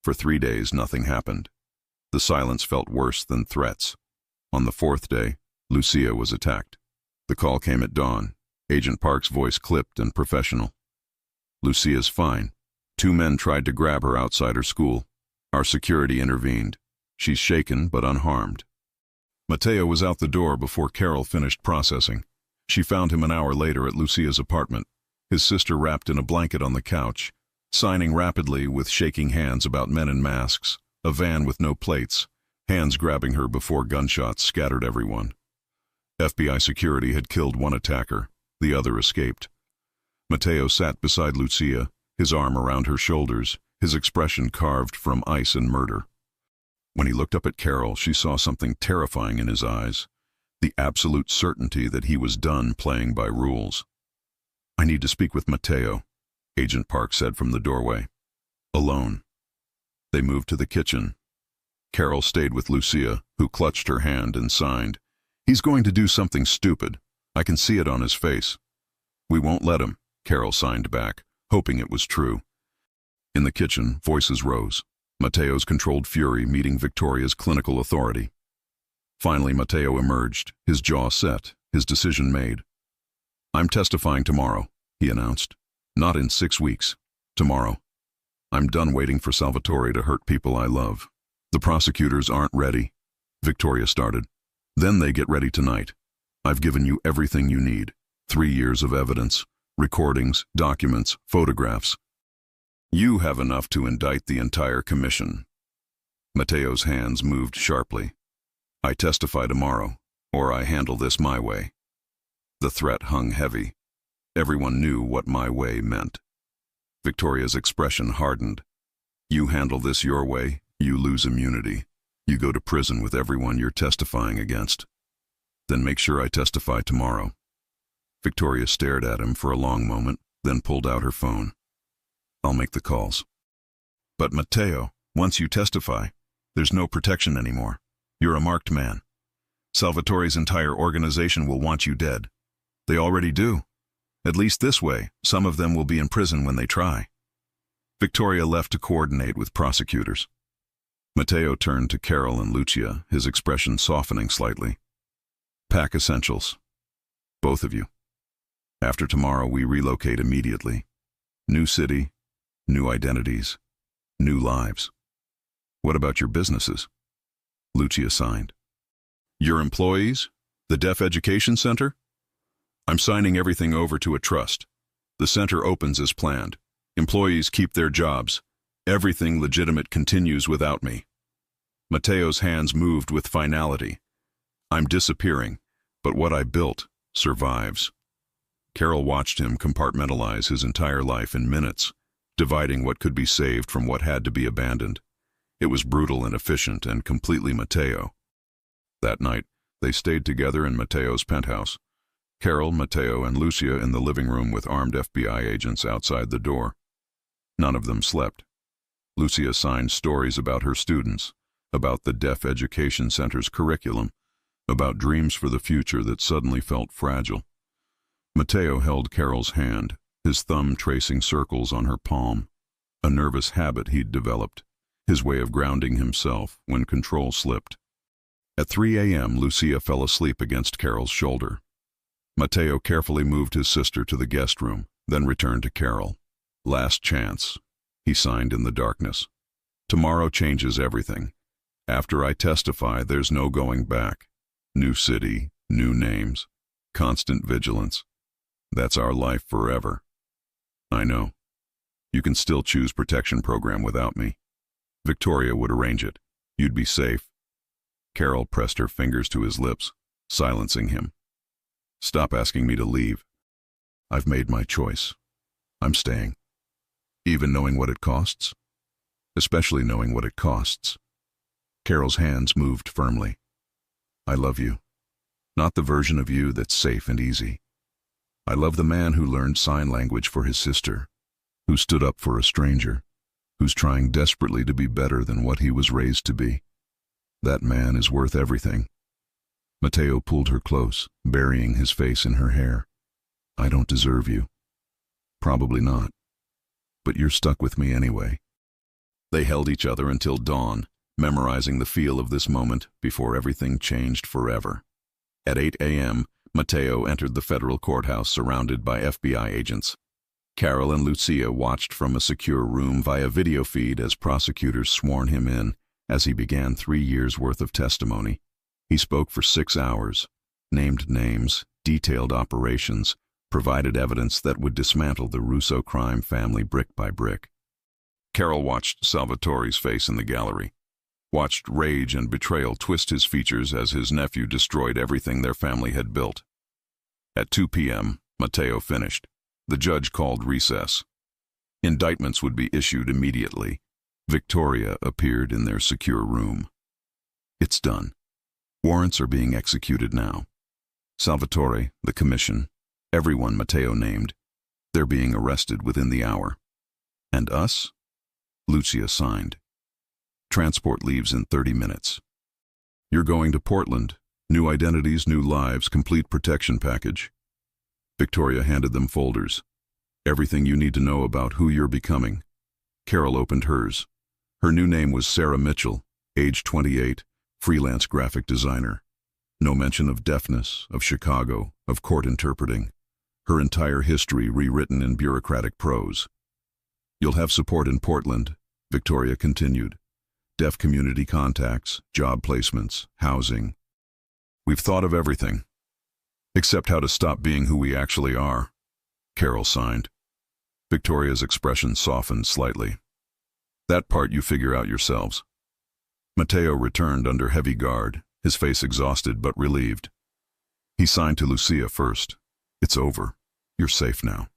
For 3 days, nothing happened. The silence felt worse than threats. On the 4th day, Lucia was attacked. The call came at dawn. Agent Park's voice clipped and professional. "Lucia's fine. 2 men tried to grab her outside her school. Our security intervened. She's shaken but unharmed." Matteo was out the door before Carol finished processing. She found him an hour later at Lucia's apartment, his sister wrapped in a blanket on the couch, signing rapidly with shaking hands about men in masks, a van with no plates, hands grabbing her before gunshots scattered everyone. FBI security had killed one attacker. The other escaped. Matteo sat beside Lucia, his arm around her shoulders, his expression carved from ice and murder. When he looked up at Carol, she saw something terrifying in his eyes, the absolute certainty that he was done playing by rules. "I need to speak with Matteo," Agent Park said from the doorway. "Alone." They moved to the kitchen. Carol stayed with Lucia, who clutched her hand and signed. "He's going to do something stupid. I can see it on his face." "We won't let him," Carol signed back, hoping it was true. In the kitchen, voices rose. Matteo's controlled fury meeting Victoria's clinical authority. Finally, Matteo emerged, his jaw set, his decision made. "I'm testifying tomorrow," he announced. "Not in 6 weeks. Tomorrow. I'm done waiting for Salvatore to hurt people I love." "The prosecutors aren't ready," Victoria started. "Then they get ready tonight. I've given you everything you need. 3 years of evidence, recordings, documents, photographs. You have enough to indict the entire commission." Matteo's hands moved sharply. "I testify tomorrow, or I handle this my way." The threat hung heavy. Everyone knew what my way meant. Victoria's expression hardened. "You handle this your way, you lose immunity. You go to prison with everyone you're testifying against." "Then make sure I testify tomorrow." Victoria stared at him for a long moment, then pulled out her phone. "I'll make the calls." "But Matteo, once you testify, there's no protection anymore. You're a marked man. Salvatore's entire organization will want you dead. They already do. At least this way, some of them will be in prison when they try." Victoria left to coordinate with prosecutors. Matteo turned to Carol and Lucia, his expression softening slightly. "Pack essentials. Both of you. After tomorrow, we relocate immediately. New city, new identities, new lives." "What about your businesses?" Lucia signed. "Your employees? The Deaf Education Center? I'm signing everything over to a trust. The center opens as planned. Employees keep their jobs. Everything legitimate continues without me." Matteo's hands moved with finality. "I'm disappearing, but what I built survives." Carol watched him compartmentalize his entire life in minutes, dividing what could be saved from what had to be abandoned. It was brutal and efficient and completely Matteo. That night, they stayed together in Matteo's penthouse. Carol, Matteo, and Lucia in the living room with armed FBI agents outside the door. None of them slept. Lucia signed stories about her students, about the Deaf Education Center's curriculum, about dreams for the future that suddenly felt fragile. Matteo held Carol's hand, his thumb tracing circles on her palm, a nervous habit he'd developed, his way of grounding himself when control slipped. At 3 a.m., Lucia fell asleep against Carol's shoulder. Matteo carefully moved his sister to the guest room, then returned to Carol. "Last chance," he signed in the darkness. "Tomorrow changes everything. After I testify, there's no going back. New city, new names, constant vigilance. That's our life forever." "I know. You can still choose protection program without me. Victoria would arrange it. You'd be safe." Carol pressed her fingers to his lips, silencing him. "Stop asking me to leave. I've made my choice. I'm staying. Even knowing what it costs? Especially knowing what it costs." Carol's hands moved firmly. "I love you. Not the version of you that's safe and easy. I love the man who learned sign language for his sister, who stood up for a stranger, who's trying desperately to be better than what he was raised to be. That man is worth everything." Matteo pulled her close, burying his face in her hair. "I don't deserve you. Probably not. But you're stuck with me anyway." They held each other until dawn, memorizing the feel of this moment before everything changed forever. At 8 a.m., Matteo entered the federal courthouse surrounded by FBI agents. Carol and Lucia watched from a secure room via video feed as prosecutors sworn him in as he began 3 years' worth of testimony. He spoke for 6 hours, named names, detailed operations, provided evidence that would dismantle the Russo crime family brick by brick. Carol watched Salvatore's face in the gallery, watched rage and betrayal twist his features as his nephew destroyed everything their family had built. At 2 p.m., Matteo finished. The judge called recess. Indictments would be issued immediately. Victoria appeared in their secure room. "It's done. Warrants are being executed now. Salvatore, the commission, everyone Matteo named, they're being arrested within the hour. And us?" Lucia signed. Transport leaves in 30 minutes. You're going to Portland. New identities, new lives, complete protection package. Victoria handed them folders. Everything you need to know about who you're becoming. Carol opened hers. Her new name was Sarah Mitchell, age 28, freelance graphic designer. No mention of deafness, of Chicago, of court interpreting. Her entire history rewritten in bureaucratic prose. You'll have support in Portland, Victoria continued. Deaf community contacts, job placements, housing. We've thought of everything. Except how to stop being who we actually are. Carol signed. Victoria's expression softened slightly. That part you figure out yourselves. Mateo returned under heavy guard, his face exhausted but relieved. He signed to Lucia first. It's over. You're safe now.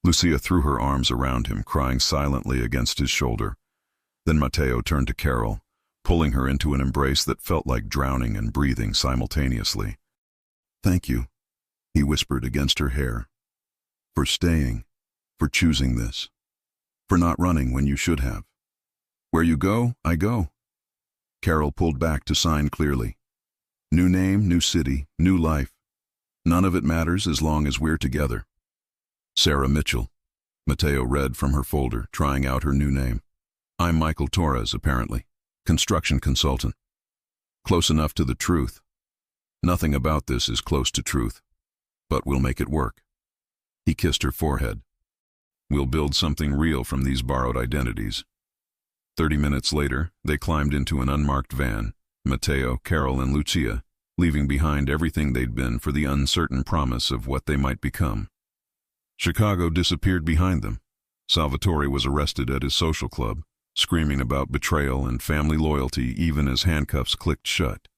Lucia threw her arms around him, crying silently against his shoulder. Then Mateo turned to Carol, pulling her into an embrace that felt like drowning and breathing simultaneously. Thank you, he whispered against her hair. For staying, for choosing this, for not running when you should have. Where you go, I go. Carol pulled back to sign clearly. New name, new city, new life. None of it matters as long as we're together. Sarah Mitchell. Mateo read from her folder, trying out her new name. I'm Michael Torres, apparently. Construction consultant. Close enough to the truth. Nothing about this is close to truth. But we'll make it work. He kissed her forehead. We'll build something real from these borrowed identities. 30 minutes later, they climbed into an unmarked van, Mateo, Carol, and Lucia, leaving behind everything they'd been for the uncertain promise of what they might become. Chicago disappeared behind them. Salvatore was arrested at his social club, screaming about betrayal and family loyalty even as handcuffs clicked shut.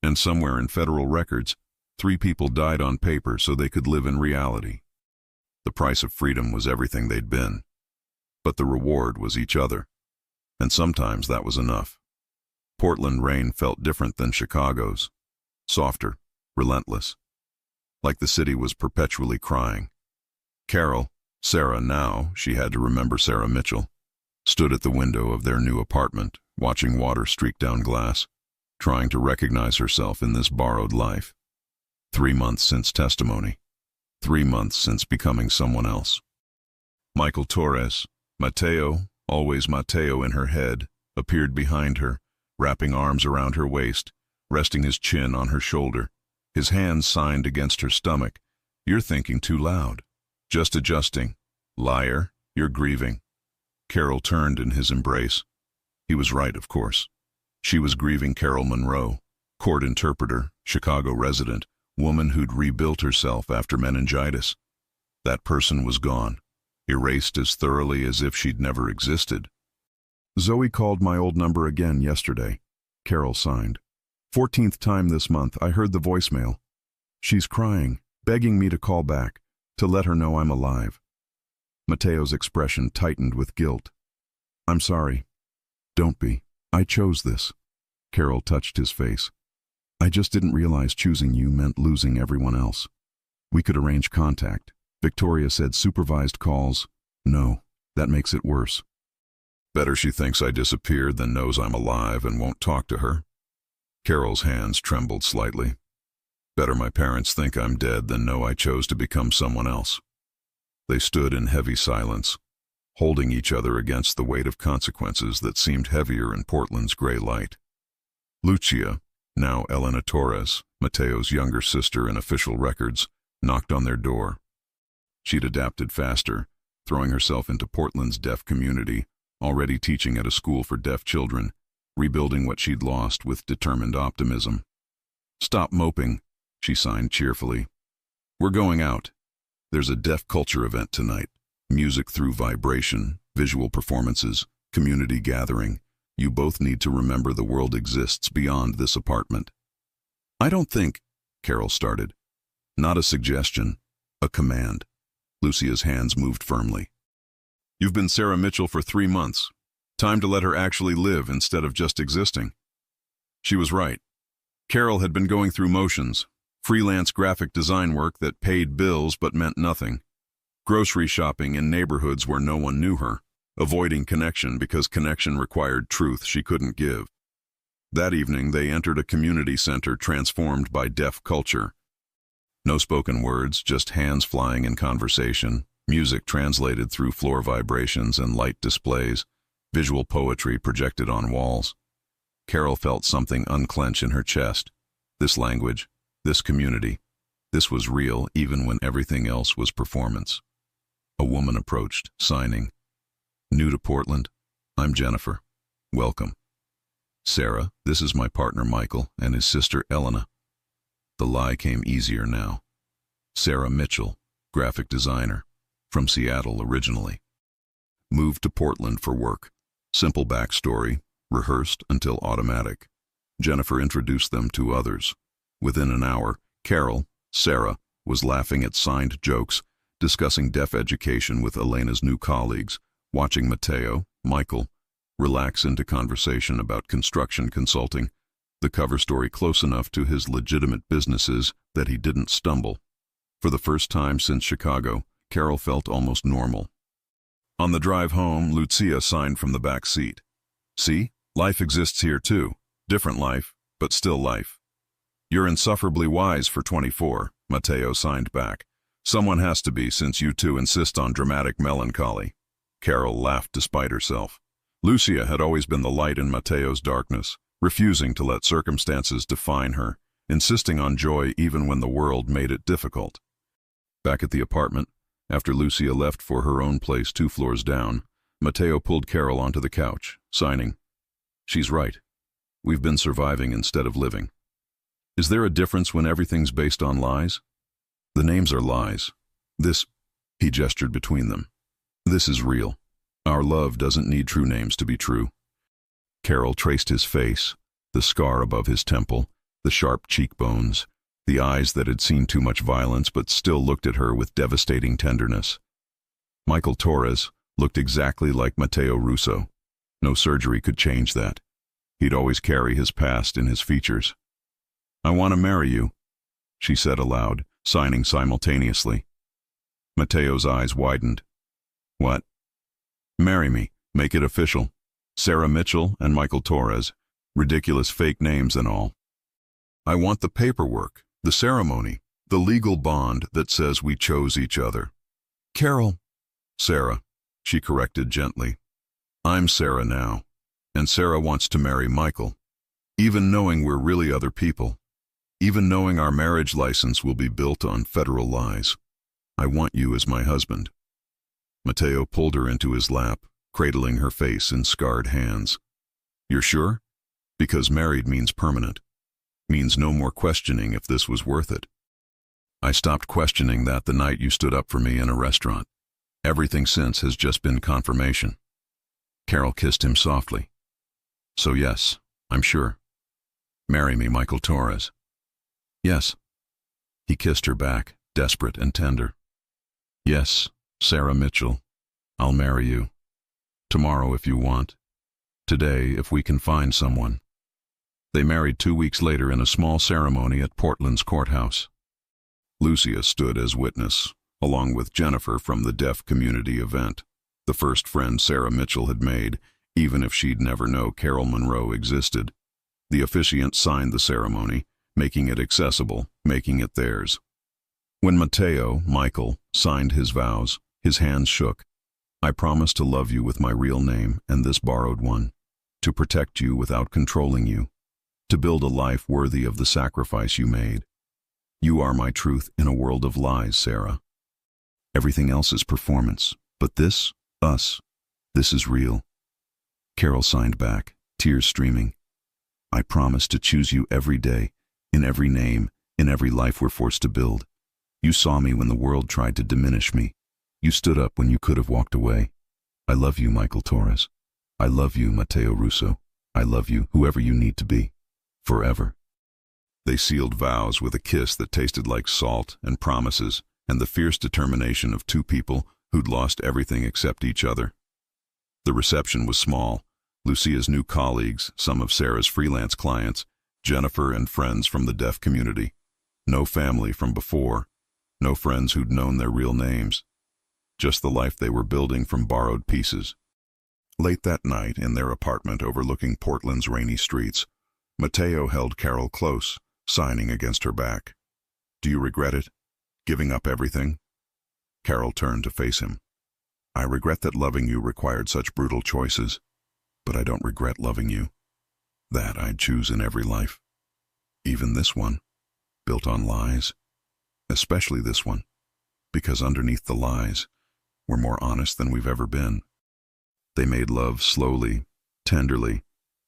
And somewhere in federal records, 3 people died on paper so they could live in reality. The price of freedom was everything they'd been. But the reward was each other. And sometimes that was enough. Portland rain felt different than Chicago's. Softer, relentless. Like the city was perpetually crying. Carol, Sarah now, she had to remember Sarah Mitchell, stood at the window of their new apartment, watching water streak down glass, trying to recognize herself in this borrowed life. 3 months since testimony. 3 months since becoming someone else. Michael Torres, Mateo, always Mateo in her head, appeared behind her, wrapping arms around her waist, resting his chin on her shoulder, his hands signed against her stomach. You're thinking too loud. Just adjusting. Liar, you're grieving. Carol turned in his embrace. He was right, of course. She was grieving Carol Monroe, court interpreter, Chicago resident, woman who'd rebuilt herself after meningitis. That person was gone, erased as thoroughly as if she'd never existed. Zoe called my old number again yesterday. Carol signed. 14th time this month I heard the voicemail. She's crying, begging me to call back, to let her know I'm alive. Mateo's expression tightened with guilt. I'm sorry. Don't be. I chose this. Carol touched his face. I just didn't realize choosing you meant losing everyone else. We could arrange contact. Victoria said supervised calls. No, that makes it worse. Better she thinks I disappeared than knows I'm alive and won't talk to her. Carol's hands trembled slightly. Better my parents think I'm dead than know I chose to become someone else. They stood in heavy silence, holding each other against the weight of consequences that seemed heavier in Portland's gray light. Lucia, now Elena Torres, Mateo's younger sister in official records, knocked on their door. She'd adapted faster, throwing herself into Portland's deaf community, already teaching at a school for deaf children, rebuilding what she'd lost with determined optimism. Stop moping, she signed cheerfully. We're going out. There's a deaf culture event tonight. Music through vibration, visual performances, community gathering. You both need to remember the world exists beyond this apartment. I don't think, Carol started. Not a suggestion, a command. Lucia's hands moved firmly. You've been Sarah Mitchell for 3 months. Time to let her actually live instead of just existing. She was right. Carol had been going through motions, freelance graphic design work that paid bills but meant nothing, grocery shopping in neighborhoods where no one knew her, avoiding connection because connection required truth she couldn't give. That evening, they entered a community center transformed by deaf culture. No spoken words, just hands flying in conversation, music translated through floor vibrations and light displays, visual poetry projected on walls. Carol felt something unclench in her chest. This language, this community, this was real even when everything else was performance. A woman approached, signing. "New to Portland? I'm Jennifer. Welcome. Sarah, this is my partner Michael and his sister Elena." The lie came easier now. Sarah Mitchell, graphic designer, from Seattle originally. Moved to Portland for work. Simple backstory, rehearsed until automatic. Jennifer introduced them to others. Within an hour, Carol, Sarah, was laughing at signed jokes, discussing deaf education with Elena's new colleagues, watching Mateo, Michael, relax into conversation about construction consulting, the cover story close enough to his legitimate businesses that he didn't stumble. For the first time since Chicago, Carol felt almost normal. On the drive home, Lucia signed from the back seat. "See, life exists here too. Different life, but still life." "You're insufferably wise for 24, Mateo signed back. "Someone has to be since you two insist on dramatic melancholy." Carol laughed despite herself. Lucia had always been the light in Mateo's darkness, refusing to let circumstances define her, insisting on joy even when the world made it difficult. Back at the apartment, after Lucia left for her own place 2 floors down, Mateo pulled Carol onto the couch, signing. "She's right. We've been surviving instead of living. Is there a difference when everything's based on lies? The names are lies. This," he gestured between them, "this is real. Our love doesn't need true names to be true." Carol traced his face, the scar above his temple, the sharp cheekbones, the eyes that had seen too much violence but still looked at her with devastating tenderness. Michael Torres looked exactly like Mateo Russo. No surgery could change that. He'd always carry his past in his features. "I want to marry you," she said aloud, signing simultaneously. Mateo's eyes widened. "What?" "Marry me. Make it official. Sarah Mitchell and Michael Torres. Ridiculous fake names and all. I want the paperwork, the ceremony, the legal bond that says we chose each other." "Carol." "Sarah," she corrected gently. "I'm Sarah now, and Sarah wants to marry Michael. Even knowing we're really other people. Even knowing our marriage license will be built on federal lies. I want you as my husband." Mateo pulled her into his lap, cradling her face in scarred hands. "You're sure? Because married means permanent. Means no more questioning if this was worth it. I stopped questioning that the night you stood up for me in a restaurant. Everything since has just been confirmation." Carol kissed him softly. "So yes, I'm sure. Marry me, Michael Torres." "Yes." He kissed her back, desperate and tender. "Yes, Sarah Mitchell, I'll marry you. Tomorrow if you want. Today if we can find someone." They married 2 weeks later in a small ceremony at Portland's courthouse. Lucia stood as witness, along with Jennifer from the deaf community event, the first friend Sarah Mitchell had made, even if she'd never know Carol Monroe existed. The officiant signed the ceremony, making it accessible, making it theirs. When Mateo, Michael, signed his vows, his hands shook. "I promise to love you with my real name and this borrowed one, to protect you without controlling you, to build a life worthy of the sacrifice you made. You are my truth in a world of lies, Sarah. Everything else is performance, but this, us, this is real." Carol signed back, tears streaming. "I promise to choose you every day, in every name, in every life we're forced to build. You saw me when the world tried to diminish me. You stood up when you could have walked away. I love you, Michael Torres. I love you, Mateo Russo. I love you, whoever you need to be. Forever." They sealed vows with a kiss that tasted like salt and promises and the fierce determination of 2 people who'd lost everything except each other. The reception was small. Lucia's new colleagues, some of Sarah's freelance clients, Jennifer and friends from the deaf community. No family from before. No friends who'd known their real names. Just the life they were building from borrowed pieces. Late that night, in their apartment overlooking Portland's rainy streets, Mateo held Carol close, signing against her back. "Do you regret it? Giving up everything?" Carol turned to face him. "I regret that loving you required such brutal choices, but I don't regret loving you. That I'd choose in every life. Even this one, built on lies. Especially this one, because underneath the lies, we're more honest than we've ever been." They made love slowly, tenderly,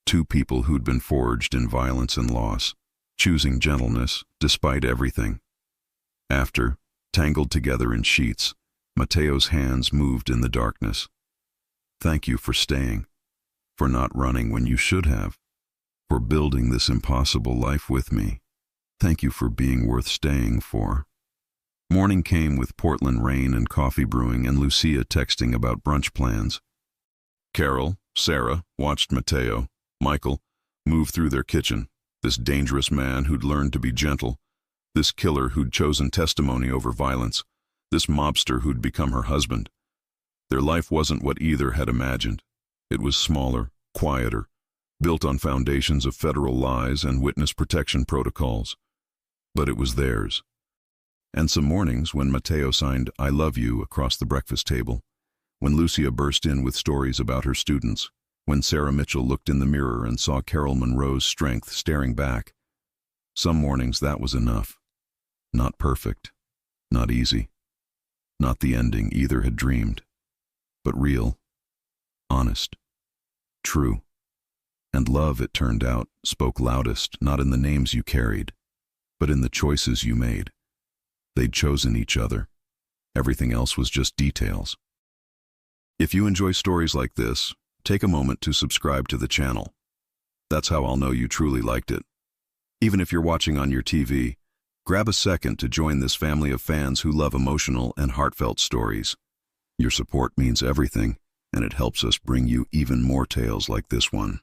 two people who'd been forged in violence and loss, choosing gentleness despite everything. After, tangled together in sheets, Mateo's hands moved in the darkness. "Thank you for staying, for not running when you should have, for building this impossible life with me. Thank you for being worth staying for." Morning came with Portland rain and coffee brewing and Lucia texting about brunch plans. Carol, Sarah, watched Mateo, Michael, move through their kitchen, this dangerous man who'd learned to be gentle, this killer who'd chosen testimony over violence, this mobster who'd become her husband. Their life wasn't what either had imagined. It was smaller, quieter, built on foundations of federal lies and witness protection protocols. But it was theirs. And some mornings when Mateo signed "I love you" across the breakfast table, when Lucia burst in with stories about her students, when Sarah Mitchell looked in the mirror and saw Carol Monroe's strength staring back. Some mornings that was enough. Not perfect, not easy, not the ending either had dreamed, but real, honest, true. And love, it turned out, spoke loudest not in the names you carried, but in the choices you made. They'd chosen each other. Everything else was just details. If you enjoy stories like this, take a moment to subscribe to the channel. That's how I'll know you truly liked it. Even if you're watching on your TV, grab a second to join this family of fans who love emotional and heartfelt stories. Your support means everything, and it helps us bring you even more tales like this one.